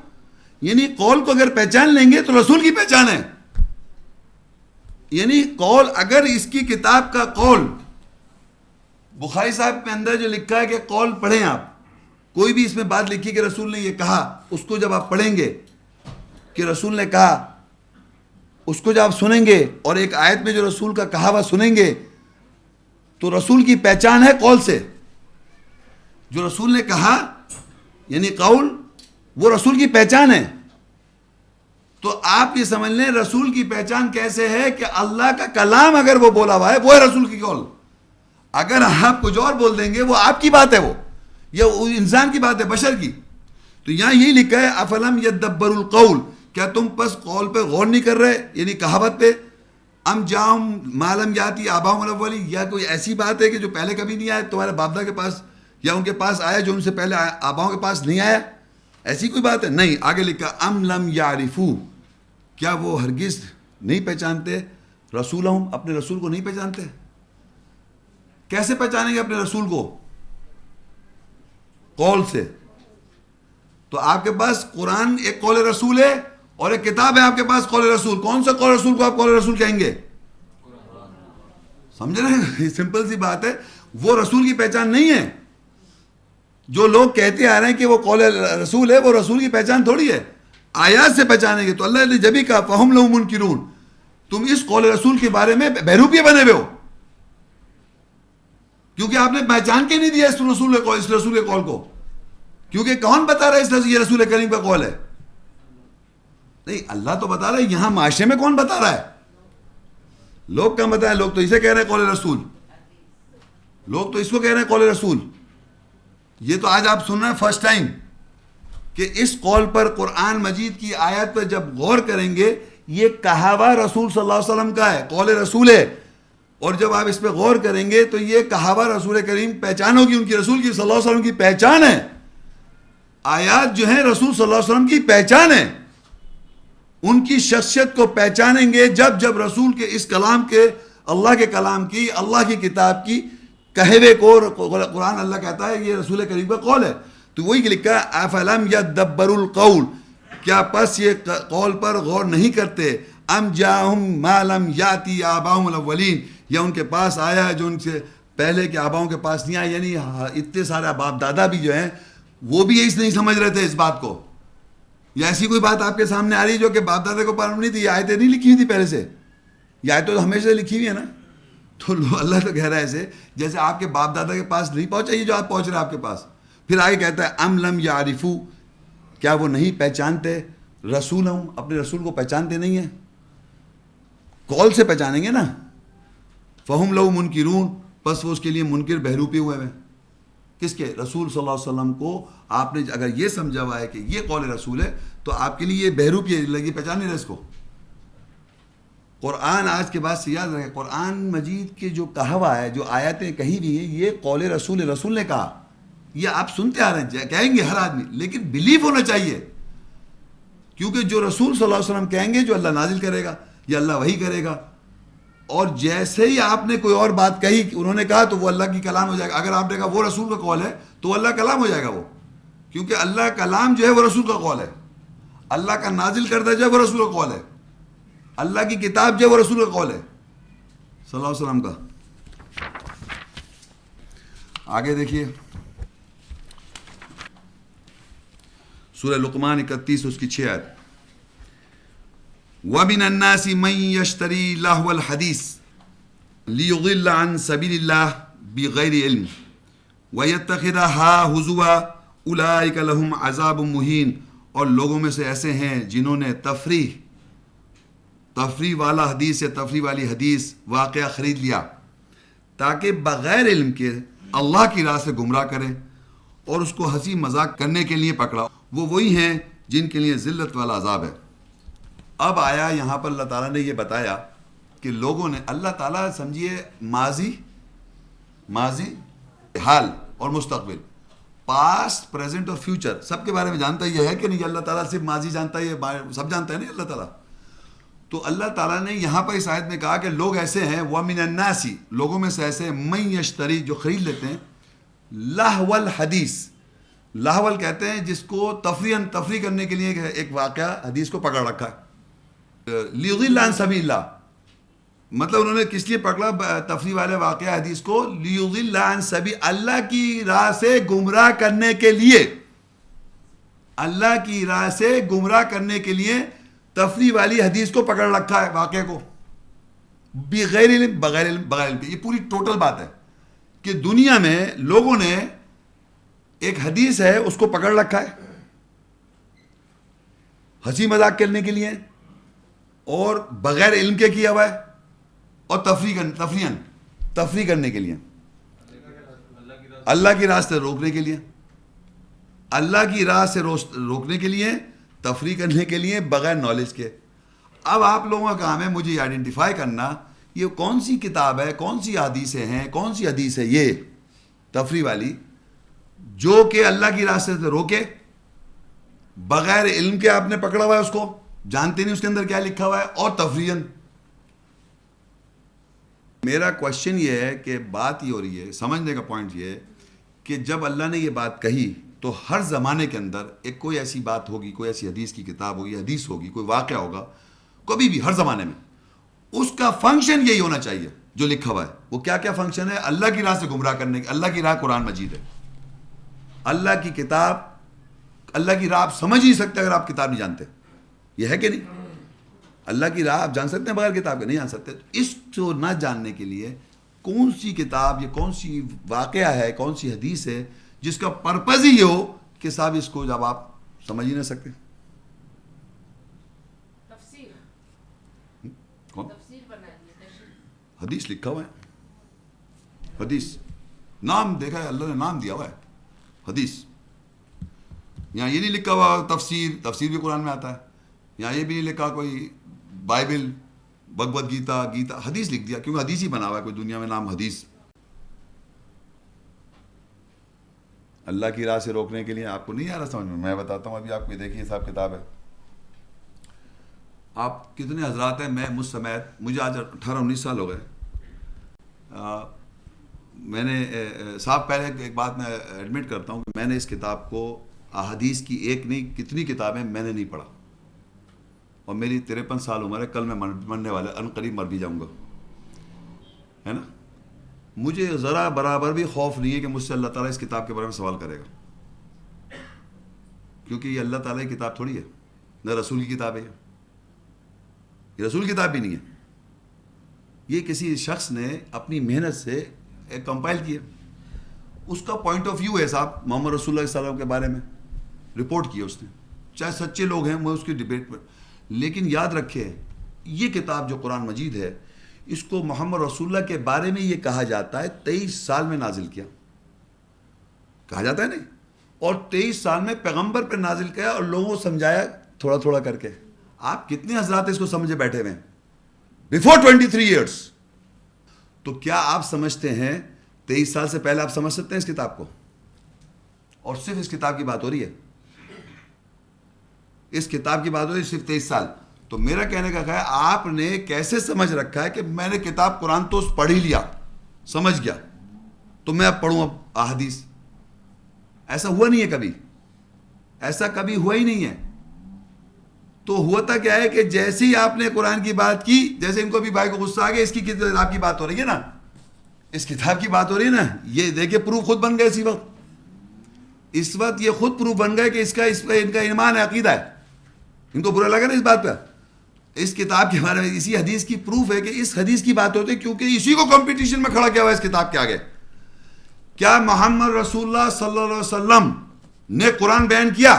یعنی قول کو اگر پہچان لیں گے تو رسول کی پہچان ہے. یعنی قول، اگر اس کی کتاب کا قول، بخاری صاحب میں اندر جو لکھا ہے کہ قول پڑھیں آپ، کوئی بھی اس میں بات لکھی کہ رسول نے یہ کہا، اس کو جب آپ پڑھیں گے کہ رسول نے کہا، اس کو جب آپ سنیں گے اور ایک آیت میں جو رسول کا کہا ہوا سنیں گے، تو رسول کی پہچان ہے قول سے. جو رسول نے کہا یعنی قول، وہ رسول کی پہچان ہے. تو آپ یہ سمجھ لیں رسول کی پہچان کیسے ہے کہ اللہ کا کلام اگر وہ بولا ہوا ہے وہ ہے رسول کی قول. اگر آپ کچھ اور بول دیں گے وہ آپ کی بات ہے، وہ یہ انسان کی بات ہے، بشر کی. تو یہاں یہی لکھا ہے افلم یدبروا القول، کیا تم پس قول پہ غور نہیں کر رہے، یعنی کہاوت پہ. ام جاءہم ما لم یأت آباؤہم الاولین، یا کوئی ایسی بات ہے کہ جو پہلے کبھی نہیں آیا تمہارے باپ دادا کے پاس، یا ان کے پاس آیا جو ان سے پہلے آباؤں کے پاس نہیں آیا، ایسی کوئی بات ہے؟ نہیں. آگے لکھا ام لم یعرفوا، کیا وہ ہرگز نہیں پہچانتے رسولہم، اپنے رسول کو نہیں پہچانتے؟ کیسے پہچانیں گے اپنے رسول کو؟ قول سے. تو آپ کے پاس قرآن ایک قول رسول ہے اور ایک کتاب ہے آپ کے پاس قول رسول. کون سا قول رسول کو آپ قول رسول کہیں گے؟ سمجھ رہے ہیں؟ سمپل سی بات ہے. وہ رسول کی پہچان نہیں ہے. جو لوگ کہتے آ رہے ہیں کہ وہ قول رسول ہے، وہ رسول کی پہچان تھوڑی ہے. آیات سے پہچانیں گے. تو اللہ نے جبھی کہا فہم لہ منکرون، تم اس قول رسول کے بارے میں بہروپیے بنے ہوئے ہو، کیونکہ آپ نے پہچان کے نہیں دیا اس رسول کے قول کو. کیونکہ کون بتا رہا ہے یہ رسول کریم کا قول ہے؟ نہیں، اللہ تو بتا رہا ہے. یہاں معاشرے میں کون بتا رہا ہے؟ لوگ کہاں بتائیں؟ لوگ تو اسے کہہ رہے ہیں قول رسول، لوگ تو اس کو کہہ رہے ہیں قول رسول. یہ تو آج آپ سن رہے ہیں فرسٹ ٹائم کہ اس قول پر، قرآن مجید کی آیت پر جب غور کریں گے، یہ کہاوا رسول صلی اللہ علیہ وسلم کا ہے، قول رسول ہے. اور جب آپ اس پہ غور کریں گے تو یہ کہاوا رسول کریم پہچان ہوگی ان کی، رسول کی صلی اللہ علیہ وسلم کی پہچان ہے. آیات جو ہیں رسول صلی اللہ علیہ وسلم کی پہچان ہے. ان کی شخصیت کو پہچانیں گے جب رسول کے اس کلام کے، اللہ کے کلام کی، اللہ کی کتاب کی کہوے کو، قرآن اللہ کہتا ہے یہ رسول کریم کا قول ہے. تو وہی لکھا ہے افلم یدبروا القول، کیا پس یہ قول پر غور نہیں کرتے؟ ام جاءہم ما لم یأت آباؤہم الاولین، یا ان کے پاس آیا ہے جو ان سے پہلے کے آباؤں کے پاس نہیں آیا. یعنی اتنے سارے باپ دادا بھی جو ہیں وہ بھی یہی نہیں سمجھ رہے تھے اس بات کو. یا ایسی کوئی بات آپ کے سامنے آ رہی جو کہ باپ دادا کو معلوم نہیں تھی؟ یہ آیتیں نہیں لکھی ہوئی تھی پہلے سے، یہ آیتیں تو ہمیشہ سے لکھی ہوئی ہے نا. تو اللہ تو کہہ رہا ہے ایسے جیسے آپ کے باپ دادا کے پاس نہیں پہنچا یہ جو آپ پہنچ رہے ہیں آپ کے پاس. پھر آگے کہتا ہے ام لم یعرفوا، کیا وہ نہیں پہچانتے رسولہم، اپنے رسول کو پہچانتے نہیں ہیں؟ قول سے پہچانیں گے نا. فہم لہ منکرون، پس وہ اس کے لیے منکر، بہروپے ہوئے ہیں. کس کے؟ رسول صلی اللہ علیہ وسلم کو. آپ نے اگر یہ سمجھا ہوا ہے کہ یہ قول رسول ہے تو آپ کے لیے یہ بہروپی لگی، پہچان نہیں رہے اس کو. قرآن آج کے بعد سے یاد رکھیں، قرآن مجید کے جو کہا ہوا ہے، جو آیتیں کہی بھی ہیں، یہ قول رسول نے کہا. یہ آپ سنتے آ رہے ہیں، کہیں گے ہر آدمی، لیکن بلیف ہونا چاہیے. کیونکہ جو رسول صلی اللہ علیہ وسلم کہیں گے جو اللہ نازل کرے گا یا اللہ وحی کرے گا. اور جیسے ہی آپ نے کوئی اور بات کہی، انہوں نے کہا، تو وہ اللہ کی کلام ہو جائے گا. اگر آپ نے کہا وہ رسول کا قول ہے تو وہ اللہ کلام ہو جائے گا وہ. کیونکہ اللہ کلام جو ہے وہ رسول کا قول ہے. اللہ کا نازل کردہ جو ہے وہ رسول کا قول ہے. اللہ کی کتاب جو ہے وہ رسول کا قول ہے صلی اللہ علیہ وسلم کا. آگے دیکھیے سورہ لقمان 31 اس کی 6 آیت. وَمِنَ النَّاسِ مَن يَشْتَرِي لَهْوَ الْحَدِيثِ لِيُضِلَّ عَن سَبِيلِ اللَّهِ بِغَيْرِ عِلْمٍ وَيَتَّخِذَهَا هُزُوًا أُولَٰئِكَ لَهُمْ عَذَابٌ مُهِينٌ. اور لوگوں میں سے ایسے ہیں جنہوں نے تفریح والا حدیث یا تفریح والی حدیث واقعہ خرید لیا تاکہ بغیر علم کے اللہ کی راہ سے گمراہ کریں اور اس کو ہنسی مذاق کرنے کے لیے پکڑا. وہ وہی ہیں جن کے لیے ذلت والا عذاب ہے. اب آیا یہاں پر اللہ تعالیٰ نے یہ بتایا کہ لوگوں نے, اللہ تعالیٰ سمجھیے ماضی حال اور مستقبل, پاسٹ پریزنٹ اور فیوچر سب کے بارے میں جانتا ہے. یہ ہے کہ نہیں اللہ تعالیٰ صرف ماضی جانتا ہے, یہ سب جانتا ہے نہیں اللہ تعالیٰ. تو اللہ تعالیٰ نے یہاں پر اس آیت میں کہا کہ لوگ ایسے ہیں وَمِنَ النَّاسِ لوگوں میں سے ایسے مَن یشتری جو خرید لیتے ہیں لہو الحدیث. لہول کہتے ہیں جس کو تفریح کرنے کے لیے ایک واقعہ حدیث کو پکڑ رکھا ہے. لیضل عن سبیل اللہ مطلب انہوں نے کس لیے پکڑا تفریح والے واقعہ حدیث کو, لیضل عن سبیل اللہ کی راہ سے گمراہ کرنے کے لیے. اللہ کی راہ سے گمراہ کرنے کے لیے تفریح والی حدیث کو پکڑ رکھا ہے واقعے کو بغیر علم. یہ پوری ٹوٹل بات ہے کہ دنیا میں لوگوں نے ایک حدیث ہے اس کو پکڑ رکھا ہے ہنسی مذاق کرنے کے لیے اور بغیر علم کے کیا ہوا ہے اور تفریح کرنے کے لیے, اللہ کی راہ سے روکنے کے لیے, اللہ کی راہ سے روکنے کے لیے, تفریح کرنے کے لیے بغیر نالج کے. اب آپ لوگوں کا کام ہے مجھے آئیڈینٹیفائی کرنا یہ کون سی کتاب ہے, کون سی حدیثیں ہیں, کون سی حدیث ہے یہ تفریح والی جو کہ اللہ کی راہ سے روکے, بغیر علم کے آپ نے پکڑا ہوا ہے, اس کو جانتے نہیں اس کے اندر کیا لکھا ہوا ہے, اور تفریحاً. میرا کوشچن یہ ہے کہ بات یہ ہو رہی ہے, سمجھنے کا پوائنٹ یہ ہے کہ جب اللہ نے یہ بات کہی تو ہر زمانے کے اندر ایک کوئی ایسی بات ہوگی, کوئی ایسی حدیث کی کتاب ہوگی, حدیث ہوگی, کوئی واقعہ ہوگا, کبھی بھی ہر زمانے میں اس کا فنکشن یہی ہونا چاہیے جو لکھا ہوا ہے. وہ کیا کیا فنکشن ہے؟ اللہ کی راہ سے گمراہ کرنے کی. اللہ کی راہ قرآن مجید ہے, اللہ کی کتاب, اللہ کی راہ آپ سمجھ ہی سکتے اگر آپ کتاب نہیں جانتے. یہ ہے کہ نہیں؟ اللہ کی راہ آپ جان سکتے ہیں بغیر کتاب کے؟ نہیں جان سکتے. اس کو نہ جاننے کے لیے کون سی کتاب, یہ کون سی واقعہ ہے, کون سی حدیث ہے جس کا پرپز ہی یہ ہو کہ صاحب اس کو جب آپ سمجھ ہی نہ سکتے. حدیث لکھا ہوا ہے, حدیث نام دیکھا ہے, اللہ نے نام دیا ہوا ہے حدیث. یہاں یہ نہیں لکھا ہوا تفسیر بھی قرآن میں آتا ہے. یہاں یہ بھی نہیں لکھا کوئی بائبل, بھگوت گیتا, حدیث لکھ دیا کیونکہ حدیث ہی بنا ہوا ہے کوئی دنیا میں نام حدیث. اللہ کی راہ سے روکنے کے لیے آپ کو نہیں آ رہا سمجھ میں بتاتا ہوں. ابھی آپ کو دیکھیے صاحب کتاب ہے, آپ کتنے حضرات ہیں, میں مجھ سمیت, مجھے آج 18-19 سال ہو گئے. میں نے صاحب پہلے ایک بات میں ایڈمٹ کرتا ہوں کہ میں نے اس کتاب کو احادیث کی ایک نہیں کتنی کتابیں میں نے نہیں پڑھا, اور میری 53 سال عمر ہے. کل میں مرنے والا, ان قریب مر بھی جاؤں گا, ہے نا. مجھے ذرا برابر بھی خوف نہیں ہے کہ مجھ سے اللہ تعالیٰ اس کتاب کے بارے میں سوال کرے گا, کیونکہ یہ اللہ تعالیٰ کی کتاب تھوڑی ہے, نہ رسول کی کتاب ہے. یہ رسول کی کتاب بھی نہیں ہے, یہ کسی شخص نے اپنی محنت سے ایک کمپائل کیا. اس کا پوائنٹ آف ویو ہے صاحب محمد رسول اللہ صلی اللہ علیہ وسلم کے بارے میں رپورٹ کیا اس نے, چاہے سچے لوگ ہیں میں اس کی ڈبیٹ پر. لیکن یاد رکھے یہ کتاب جو قرآن مجید ہے اس کو محمد رسول اللہ کے بارے میں یہ کہا جاتا ہے 23 سال میں نازل کیا, کہا جاتا ہے نہیں, اور 23 سال میں پیغمبر پہ نازل کیا اور لوگوں کو سمجھایا تھوڑا تھوڑا کر کے. آپ کتنے حضرات اس کو سمجھے بیٹھے ہوئے ہیں بیفور 23 ایئرس. تو کیا آپ سمجھتے ہیں 23 سال سے پہلے آپ سمجھ سکتے ہیں اس کتاب کو؟ اور صرف اس کتاب کی بات ہو رہی ہے, اس کتاب کی بات ہو رہی ہے صرف 23 سال. تو میرا کہنے کا ہے آپ نے کیسے سمجھ رکھا ہے کہ میں نے کتاب قرآن تو پڑھ ہی لیا, سمجھ گیا, تو میں اب پڑھوں اب احادیث. ایسا ہوا نہیں ہے کبھی, ایسا کبھی ہوا ہی نہیں ہے. تو ہوتا کیا ہے کہ جیسے ہی آپ نے قرآن کی بات کی, جیسے ان کو بھی بھائی کو غصہ آ گیا, اس کی کتاب کی بات ہو رہی ہے نا, اس کتاب کی بات ہو رہی ہے نا, یہ دیکھیں پروف خود بن گئے اسی وقت. اس وقت یہ خود پروف بن گئے کہ اس پہ ان کا ایمان ہے, عقیدہ ہے. ان کو برا لگا نا اس بات پہ. اس کتاب کے بارے میں اسی حدیث کی پروف ہے کہ اس حدیث کی بات ہوتی ہے, کیونکہ اسی کو کمپٹیشن میں کھڑا کیا ہوا ہے اس کتاب کے آگے. کیا محمد رسول اللہ صلی اللہ علیہ وسلم نے قرآن بیان کیا؟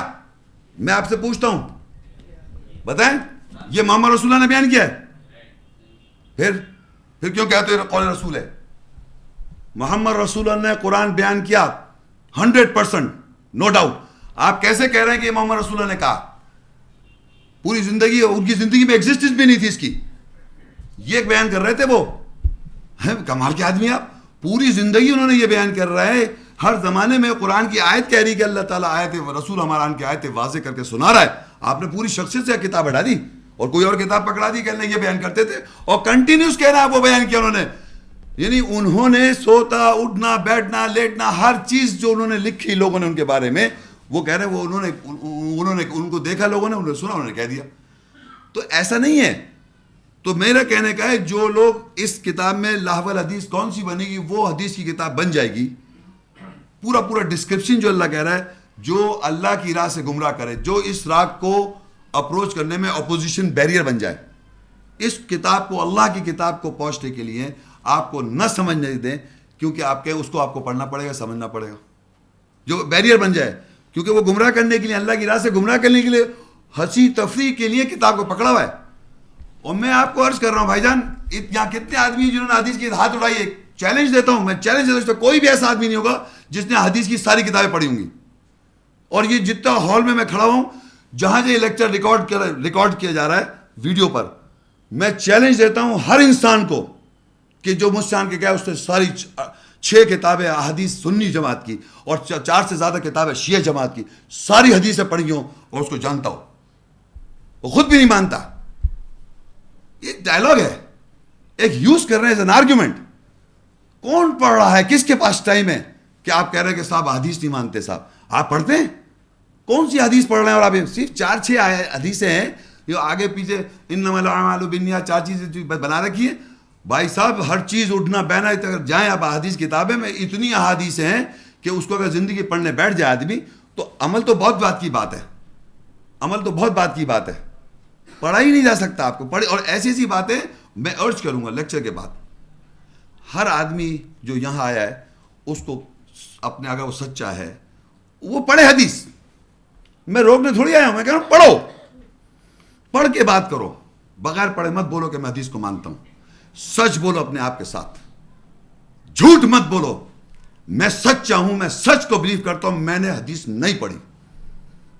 میں آپ سے پوچھتا ہوں, بتائیں. یہ محمد رسول اللہ نے بیان کیا ہے؟ پھر کیوں کہتے ہیں قول رسول ہے؟ محمد رسول اللہ نے قرآن بیان کیا 100%, نو ڈاؤٹ. آپ کیسے کہہ رہے ہیں کہ محمد رسول اللہ نے کہا؟ پوری زندگی, ان کی زندگی میں ایگزسٹنس بھی نہیں تھی اس کی, یہ بیان کر رہے تھے وہ. کمال کے آدمی آپ, پوری زندگی انہوں نے یہ بیان کر رہا ہے. ہر زمانے میں قرآن کی آیت کہہ رہی کہ اللہ تعالیٰ آیت رسول ہمارا کی آیت واضح کر کے سنا رہا ہے. آپ نے پوری شخصیت سے کتاب ہٹا دی اور کوئی اور کتاب پکڑا دی کہ اللہ یہ بیان کرتے تھے, اور کنٹینیوس کہہ رہا ہے وہ بیان کیا انہوں نے. یعنی انہوں نے سوتا, اٹھنا, بیٹھنا, لیٹنا, ہر چیز جو انہوں نے لکھی لوگوں نے ان کے بارے میں, وہ کہہ رہے ہیں وہ انہوں نے ان کو دیکھا لوگوں نے, انہوں نے سنا, انہوں نے کہہ دیا. تو ایسا نہیں ہے. تو میرا کہنے کا ہے جو لوگ اس کتاب میں لاہ الحدیث کون سی بنے گی, وہ حدیث کی کتاب بن جائے گی. پورا ڈسکرپشن جو اللہ کہہ رہا ہے, جو اللہ کی راہ سے گمراہ کرے, جو اس راہ کو اپروچ کرنے میں اپوزیشن بیریئر بن جائے, اس کتاب کو, اللہ کی کتاب کو پہنچنے کے لیے آپ کو نہ سمجھنے دیں, کیونکہ آپ کے اس کو آپ کو پڑھنا پڑے گا, سمجھنا پڑے گا, جو بیریئر بن جائے. کیونکہ وہ گمراہ کرنے کے لیے, اللہ کی راہ سے گمراہ کرنے کے لیے, ہنسی تفریح کے لیے کتاب کو پکڑا ہوا ہے. اور میں آپ کو عرض کر رہا ہوں بھائی جان, یہاں کتنے آدمی ہیں جنہوں نے حدیث کی ہاتھ اٹھائی ہے. چیلنج دیتا ہوں, میں چیلنج دیتا ہوں, کوئی بھی ایسا آدمی نہیں ہوگا جس نے حدیث کی ساری کتابیں پڑھی ہوں گی. اور یہ جتنا ہال میں کھڑا ہوں, جہاں یہ لیکچر ریکارڈ کیا جا رہا ہے ویڈیو پر, میں چیلنج دیتا ہوں ہر انسان کو کہ جو مجھ سے آن کے گیا اس نے ساری 6 کتابیں احادیث سنی جماعت کی اور 4 سے زیادہ کتابیں شیعہ جماعت کی, ساری حدیثیں پڑھی ہوں اور اس کو جانتا ہو. وہ خود بھی نہیں مانتا. یہ ڈائلاگ ہے, ایک یوز کر رہے ہیں ایز این آرگیومنٹ. کون پڑھ رہا ہے, کس کے پاس ٹائم ہے کہ آپ کہہ رہے ہیں کہ صاحب حدیث نہیں مانتے. صاحب آپ پڑھتے ہیں, کون سی حدیث پڑھ رہے ہیں؟ اور آپ صرف 4-6 حدیثیں ہیں جو آگے پیچھے انما الاعمال بالنیات 4 چیزیں بنا رکھی ہیں. بھائی صاحب ہر چیز اٹھنا بینا, اگر جائیں آپ حدیث کتابیں میں, اتنی احادیث ہیں کہ اس کو اگر زندگی پڑھنے بیٹھ جائے آدمی, تو عمل تو بہت بات کی بات ہے, عمل تو بہت بات کی بات ہے, پڑھا ہی نہیں جا سکتا آپ کو. پڑھے, اور ایسی ایسی باتیں میں ارج کروں گا لیکچر کے بعد. ہر آدمی جو یہاں آیا ہے اس کو اپنے, اگر وہ سچا ہے وہ پڑھے حدیث. میں روکنے تھوڑی آیا ہوں, میں کہہ رہا ہوں پڑھو, پڑھ کے بات کرو. بغیر پڑھے مت بولو کہ میں حدیث کو مانتا ہوں. سچ بولو اپنے آپ کے ساتھ, جھوٹ مت بولو. میں سچا ہوں, میں سچ کو بلیو کرتا ہوں. میں نے حدیث نہیں پڑھی,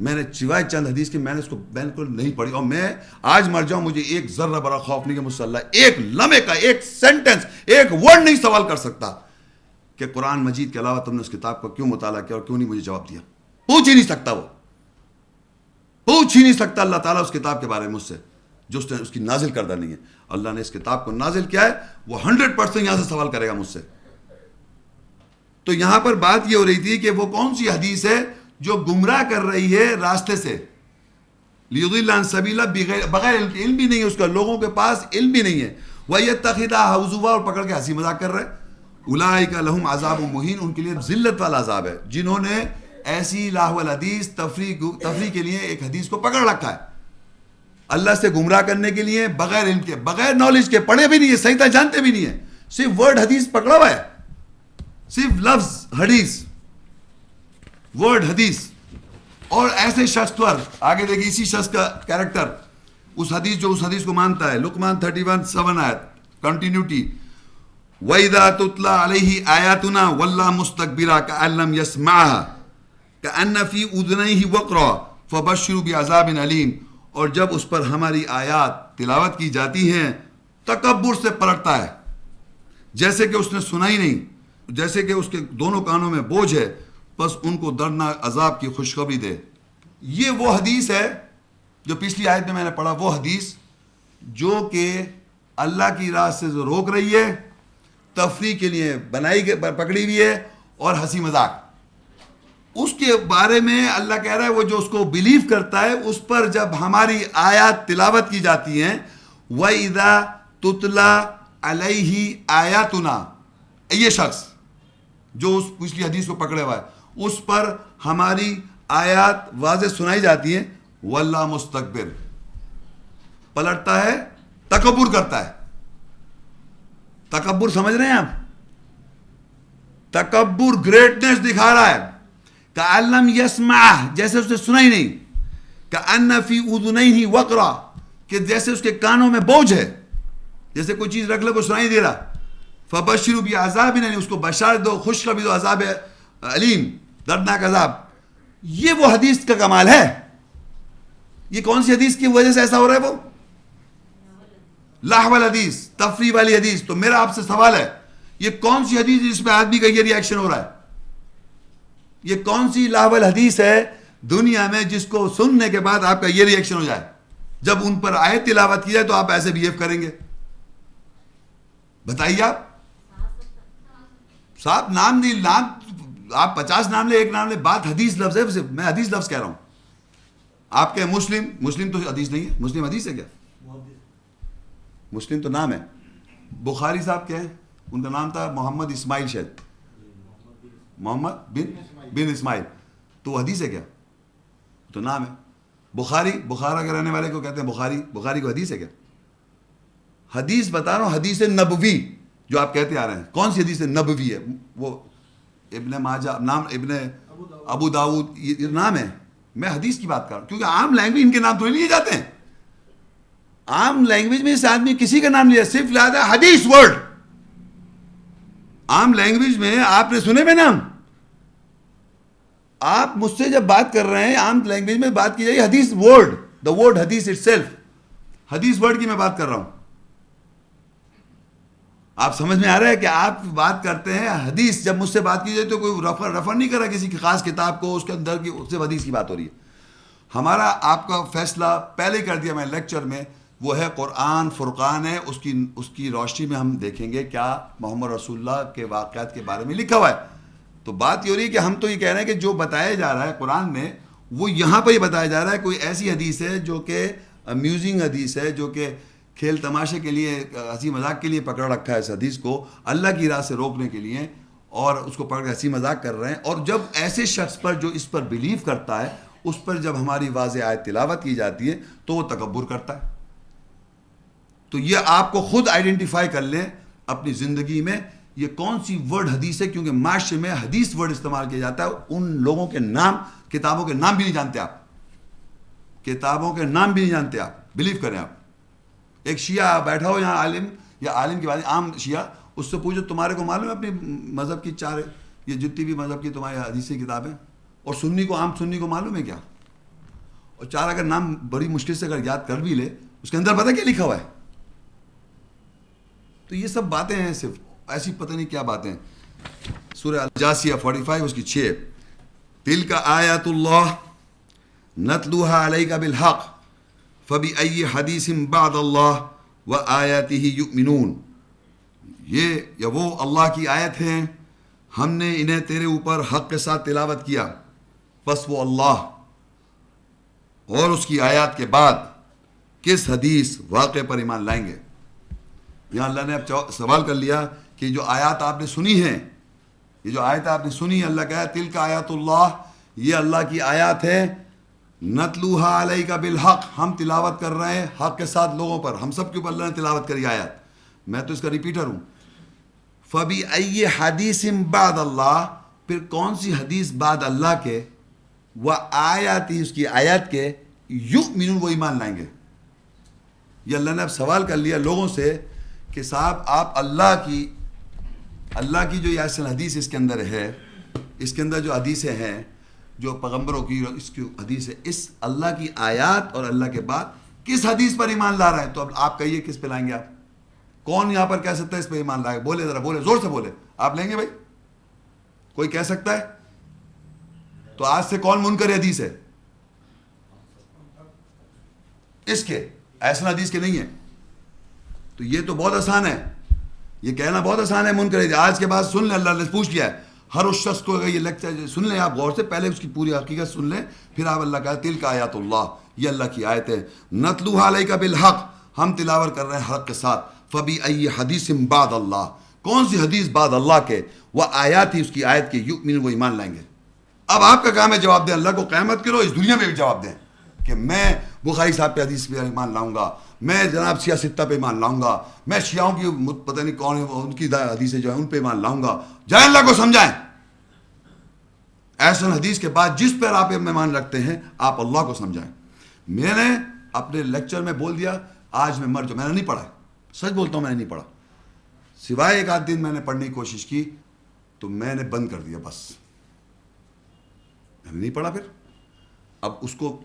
میں نے سوائے چند حدیث کی میں نے اس کو بالکل نہیں پڑھی. اور میں آج مر جاؤں مجھے ایک ذرہ بڑا خوف نہیں کہ مجھ سے اللہ ایک لمحے کا, ایک سینٹنس, ایک ورڈ نہیں سوال کر سکتا کہ قرآن مجید کے علاوہ تم نے اس کتاب کو کیوں مطالعہ کیا اور کیوں نہیں مجھے جواب دیا. پوچھ ہی نہیں سکتا, وہ پوچھ ہی نہیں سکتا اللہ تعالیٰ اس کتاب کے بارے میں مجھ سے جو اس نے اس کی نازل کردہ نہیں ہے. اللہ نے اس کتاب کو نازل کیا ہے, وہ 100% یہاں سے سوال کرے گا مجھ سے. تو یہاں پر بات یہ ہو رہی تھی کہ وہ کون سی حدیث ہے جو گمراہ کر رہی ہے راستے سے, لیضل عن سبیل اللہ, بغیر علم بھی نہیں ہے اس کا, لوگوں کے پاس علم بھی نہیں ہے. وَيَتَّخِذَهَا هُزُوًا, اور پکڑ کے ہنسی مذاق کر رہے. اولئک لہم عذاب مہین, ان کے لیے ذلت والا عذاب ہے جنہوں نے ایسی لاہ الحدیث تفریح کے لیے ایک حدیث کو پکڑ رکھا ہے, اللہ سے گمراہ کرنے کے لیے, بغیر علم کے, بغیر نالج کے, پڑھے بھی نہیں ہے, صحیح طرح جانتے بھی نہیں ہے, صرف ورڈ حدیث پکڑا ہوا ہے, صرف لفظ حدیث, ورڈ حدیث. اور ایسے شخص پر آگے دیکھیں اسی شخص کا کیریکٹر, اس حدیث جو اس حدیث کو مانتا ہے. لقمان 31:7 آیت کنٹینیوٹی. وَإِذَا تُتْلَى عَلَيْهِ آيَاتُنَا وَلَّى مُسْتَكْبِرًا كَأَن لَّمْ يَسْمَعْهَا كَأَنَّ فِي أُذُنَيْهِ وَقْرًا فَبَشِّرْهُ بِعَذَابٍ أَلِيمٍ. اور جب اس پر ہماری آیات تلاوت کی جاتی ہیں تکبر سے پلٹتا ہے, جیسے کہ اس نے سنا ہی نہیں, جیسے کہ اس کے دونوں کانوں میں بوجھ ہے, بس ان کو دردناک عذاب کی خوشخبری دے. یہ وہ حدیث ہے جو پچھلی آیت میں نے پڑھا, وہ حدیث جو کہ اللہ کی راہ سے روک رہی ہے, تفریح کے لیے پکڑی ہوئی ہے, اور ہنسی مذاق. اس کے بارے میں اللہ کہہ رہا ہے وہ جو اس کو بلیو کرتا ہے, اس پر جب ہماری آیات تلاوت کی جاتی ہیں, وَإِذَا تُتْلَى عَلَيْهِ آيَاتُنَا, یہ شخص جو اس پچھلی حدیث کو پکڑے ہوا ہے، اس پر ہماری آیات واضح سنائی جاتی ہیں، واللہ مستکبر، پلٹتا ہے، تکبر کرتا ہے. تکبر سمجھ رہے ہیں آپ؟ تکبر گریٹنس دکھا رہا ہے. کأن لم یسمع، جیسے اس نے سنا ہی نہیں. کأن فی اذنیہ وقرا، کہ جیسے اس کے کانوں میں بوجھ ہے، جیسے کوئی چیز رکھ لے کو سنائی دے رہا. فبشروا بعذاب الیم، اس کو بشارت دو، خوشخبری دو عذاب علیم، دردناک عذاب. یہ وہ حدیث کا کمال ہے. یہ کون سی حدیث کی وجہ سے ایسا ہو رہا ہے؟ وہ لہو الحدیث، تفریح والی حدیث. تو میرا آپ سے سوال ہے، یہ کون سی حدیث جس پہ آدمی کا یہ ریئیکشن ہو رہا ہے؟ یہ کون سی لہو الحدیث ہے دنیا میں جس کو سننے کے بعد آپ کا یہ ریئیکشن ہو جائے؟ جب ان پر آیت تلاوت کی جائے تو آپ ایسے بہیو کریں گے؟ بتائیے آپ. صاحب نام نہیں، نام آپ 50 نام لے، ایک نام لے، بات حدیث لفظ ہے. میں حدیث لفظ کہہ رہا ہوں. آپ کے مسلم تو حدیث نہیں ہے. مسلم حدیث ہے کیا؟ مسلم تو نام ہے. بخاری صاحب کیا ہے؟ ان کا نام تھا محمد اسماعیل، شاید محمد بن اسماعیل. تو حدیث ہے کیا؟ تو نام ہے. بخارا کے رہنے والے کو کہتے ہیں بخاری کو حدیث ہے کیا؟ حدیث بتا رہا ہوں، حدیث نبوی جو آپ کہتے آ رہے ہیں. کون سی حدیث نبوی ہے؟ وہ ابن ماجہ، نام ابن ابو داؤد، یہ نام ہے. میں حدیث کی بات کر رہا ہوں، کیونکہ عام لینگویج ان کے نام تو نہیں لیے جاتے ہیں. عام لینگویج میں اس آدمی کسی کا نام لیا، صرف لہذا حدیث ورڈ. عام لینگویج میں آپ نے سنے میں نام؟ آپ مجھ سے جب بات کر رہے ہیں عام لینگویج میں بات کی جائے حدیث ورڈ، دا ورڈ حدیث اٹ سیلف، حدیث ورڈ کی میں بات کر رہا ہوں. آپ سمجھ میں آ رہا ہے کہ آپ بات کرتے ہیں حدیث. جب مجھ سے بات کی جائے تو کوئی ریفر نہیں کر رہا کسی کی خاص کتاب کو، اس کے اندر کی صرف حدیث کی بات ہو رہی ہے. ہمارا آپ کا فیصلہ پہلے کر دیا میں لیکچر میں، وہ ہے قرآن فرقان ہے. اس کی روشنی میں ہم دیکھیں گے کیا محمد رسول اللہ کے واقعات کے بارے میں لکھا ہوا ہے. تو بات یہ ہو رہی ہے کہ ہم تو یہ کہہ رہے ہیں کہ جو بتایا جا رہا ہے قرآن میں، وہ یہاں پر یہ بتایا جا رہا ہے کوئی ایسی حدیث ہے جو کہ امیوزنگ حدیث ہے، جو کہ کھیل تماشے کے لیے، ہنسی مذاق کے لیے پکڑ رکھا ہے اس حدیث کو اللہ کی راہ سے روکنے کے لیے، اور اس کو پکڑ کے ہنسی مذاق کر رہے ہیں. اور جب ایسے شخص پر جو اس پر بلیو کرتا ہے، اس پر جب ہماری واضح آیت تلاوت کی جاتی ہے تو وہ تکبر کرتا ہے. تو یہ آپ کو خود آئیڈینٹیفائی کر لیں اپنی زندگی میں یہ کون سی ورڈ حدیث ہے. کیونکہ معاشرے میں حدیث ورڈ استعمال کیا جاتا ہے، ان لوگوں کے نام، کتابوں کے نام بھی نہیں جانتے آپ، کتابوں کے نام بھی نہیں جانتے آپ. بلیو کریں آپ. ایک شیعہ بیٹھا ہو یہاں، عالم یا عالم کی بات، عام شیعہ، اس سے پوچھو تمہارے کو معلوم ہے اپنی مذہب کی چار، یہ جتنی بھی مذہب کی تمہاری حدیثی کتابیں، اور سنی کو، عام سنی کو معلوم ہے کیا؟ اور چار اگر نام بڑی مشکل سے اگر یاد کر بھی لے، اس کے اندر پتہ کیا لکھا ہوا ہے؟ تو یہ سب باتیں ہیں، صرف ایسی پتہ نہیں کیا باتیں. سورہ الجاسیہ 45 اس کی 6، تلک آیات اللہ نتلوها علیک بالحق فبأی حدیث بعد اللہ وآیاتہ یؤمنون. یہ وہ اللہ کی آیت ہیں، ہم نے انہیں تیرے اوپر حق کے ساتھ تلاوت کیا، بس وہ اللہ اور اس کی آیات کے بعد کس حدیث واقعے پر ایمان لائیں گے. یہاں اللہ نے اب سوال کر لیا کہ جو آیات آپ نے سنی ہیں، یہ جو آیت آپ نے سنی ہے، اللہ کہا تلک آیات اللہ، یہ اللہ کی آیات ہے، نتلوہا علیک بالحق، ہم تلاوت کر رہے ہیں حق کے ساتھ لوگوں پر، ہم سب کے اوپر اللہ نے تلاوت کری آیات. میں تو اس کا ریپیٹر ہوں. فبأی حدیث بعد اللہ، پھر کون سی حدیث بعد اللہ کے، وآیاتی، اس کی آیات کے، یؤمنون، وہ ایمان لائیں گے. یہ اللہ نے اب سوال کر لیا لوگوں سے کہ صاحب آپ اللہ کی جو یہ حدیث اس کے اندر ہے، اس کے اندر جو حدیثیں ہیں، جو پیغمبروں کی اس کی حدیث ہے، اس اللہ کی آیات اور اللہ کے بعد کس حدیث پر ایمان لا رہے ہیں؟ تو اب آپ کہیے کس پہ لائیں گے آپ؟ کون یہاں پر کہہ سکتا ہے اس پہ ایمان لائے؟ بولے ذرا، بولے زور سے بولے. آپ لیں گے بھائی؟ کوئی کہہ سکتا ہے؟ تو آج سے کون منکر حدیث ہے اس کے؟ ایسا حدیث کے نہیں ہے. تو یہ تو بہت آسان ہے، یہ کہنا بہت آسان ہے منکر حدیث. آج کے بعد سن لیں، اللہ نے پوچھ لیا ہے ہر اس شخص کو. اگر یہ لیکچر سن لیں آپ غور سے، پہلے اس کی پوری حقیقت سن لیں، پھر آپ اللہ کہا تلک آیات اللہ، یہ اللہ کی آیت ہے، نتلوہا علیک بالحق، ہم تلاوت کر رہے ہیں حق کے ساتھ. فبأی حدیث بعد اللہ، کون سی حدیث بعد اللہ کے وہ آیات ہی اس کی آیت کے یؤمنون وہ ایمان لائیں گے. اب آپ کا کام ہے جواب دیں اللہ کو قیامت کرو, اس دنیا میں بھی جواب دیں کہ میں بخاری صاحب پہ حدیث پہ ایمان لاؤں گا, میں جناب سیاہ ستہ پہ ایمان لاؤں گا, میں شیعوں کی پتہ نہیں کون ہے ان کی حدیثیں جو ہیں ان پہ ایمان لاؤں گا. جائیں اللہ کو سمجھائیں. ایسا حدیث کے بعد جس پر آپ ایمان رکھتے ہیں آپ اللہ کو سمجھائیں. میں نے اپنے لیکچر میں بول دیا آج میں مر جاؤں, میں نے نہیں پڑھا, سچ بولتا ہوں میں نے نہیں پڑھا, سوائے ایک آدھ دن میں نے پڑھنے کی کوشش کی تو میں نے بند کر دیا, بس میں نے نہیں پڑھا. پھر اب اس کو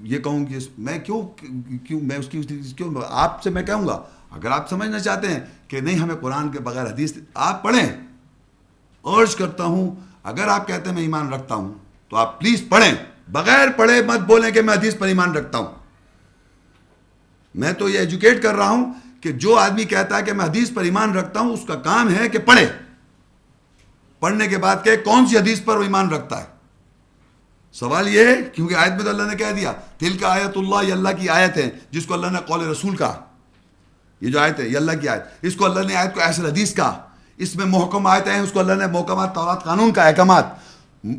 یہ کہوں کہ میں کیوں میں اس کی کیوں آپ سے میں کہوں گا اگر آپ سمجھنا چاہتے ہیں کہ نہیں ہمیں قرآن کے بغیر حدیث آپ پڑھیں, عرض کرتا ہوں اگر آپ کہتے ہیں میں ایمان رکھتا ہوں تو آپ پلیز پڑھیں, بغیر پڑھے مت بولیں کہ میں حدیث پر ایمان رکھتا ہوں. میں تو یہ ایجوکیٹ کر رہا ہوں کہ جو آدمی کہتا ہے کہ میں حدیث پر ایمان رکھتا ہوں اس کا کام ہے کہ پڑھے, پڑھنے کے بعد کہ کون سی حدیث پر وہ ایمان رکھتا ہے. سوال یہ ہے کیونکہ آیت میں تو اللہ نے کہہ دیا تل کا آیت اللہ, یہ اللہ کی آیت ہے جس کو اللہ نے قول رسول کہا. یہ جو آیت ہے یہ اللہ کی آیت, اس کو اللہ نے آیت کو ایسے حدیث کہا. اس میں محکم آیتیں ہیں, اس کو اللہ نے محکمات تورات قانون کا احکامات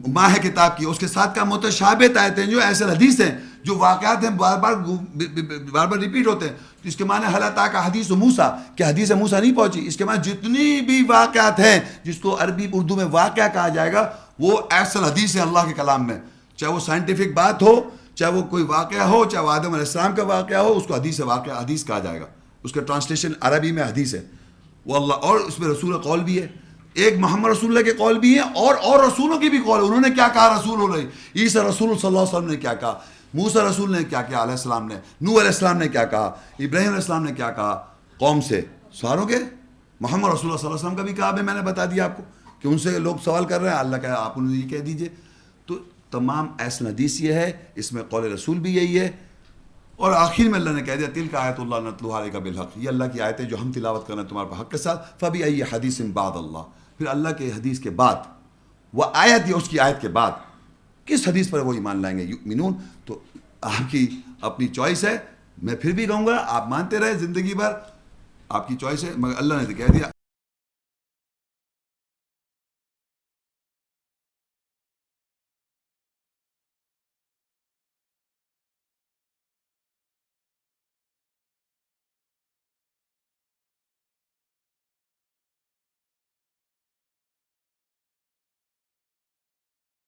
ماہ کتاب کی, اس کے ساتھ کا متشابہت آیتیں جو ایسے حدیث ہیں جو واقعات ہیں بار بار ریپیٹ ہوتے ہیں. اس کے معنی حل اتی کا حدیث موسیٰ کہ حدیث موسیٰ نہیں پہنچی. اس کے معنی جتنی بھی واقعات ہیں جس کو عربی اردو میں واقعہ کہا جائے گا وہ ایسل حدیث ہے اللہ کے کلام میں, چاہے وہ سائنٹیفک بات ہو, چاہے وہ کوئی واقعہ ہو, چاہے وہ آدم علیہ السلام کا واقعہ ہو, اس کو حدیث واقعہ حدیث کہا جائے گا. اس کا ٹرانسلیشن عربی میں حدیث ہے وہ اللہ, اور اس میں رسول کا قول بھی ہے, ایک محمد رسول اللہ کے قول بھی ہیں اور رسولوں کی بھی قول. انہوں نے کیا کہا رسول اللہ, عیسیٰ رسول صلی اللہ علیہ وسلم نے کیا کہا, موسیٰ رسول نے کیا کہا علیہ السلام نے, نوح علیہ السلام نے کیا کہا, ابراہیم علیہ السلام نے کیا کہا قوم سے ساروں کے, محمد رسول اللہ صلی اللہ علیہ وسلم کا بھی کہا میں نے بتا دیا آپ کو کہ ان سے لوگ سوال کر رہے ہیں, اللہ کہا آپ انہیں یہ کہہ دیجئے. تو تمام ایسا حدیث یہ ہے, اس میں قول رسول بھی یہی ہے, اور آخر میں اللہ نے کہہ دیا تلک آیت اللہ نتلوہا علیک بالحق, یہ اللہ کی آیتیں جو ہم تلاوت کر رہے ہیں تمہارے پر حق کے ساتھ. فبأي حدیث بعد اللہ, پھر اللہ کے حدیث کے بعد وہ آیت یا اس کی آیت کے بعد کس حدیث پر وہ ایمان لائیں گے یؤمنون. تو آپ کی اپنی چوائس ہے, میں پھر بھی کہوں گا آپ مانتے رہے زندگی بھر, آپ کی چوائس ہے, مگر اللہ نے تو کہہ دیا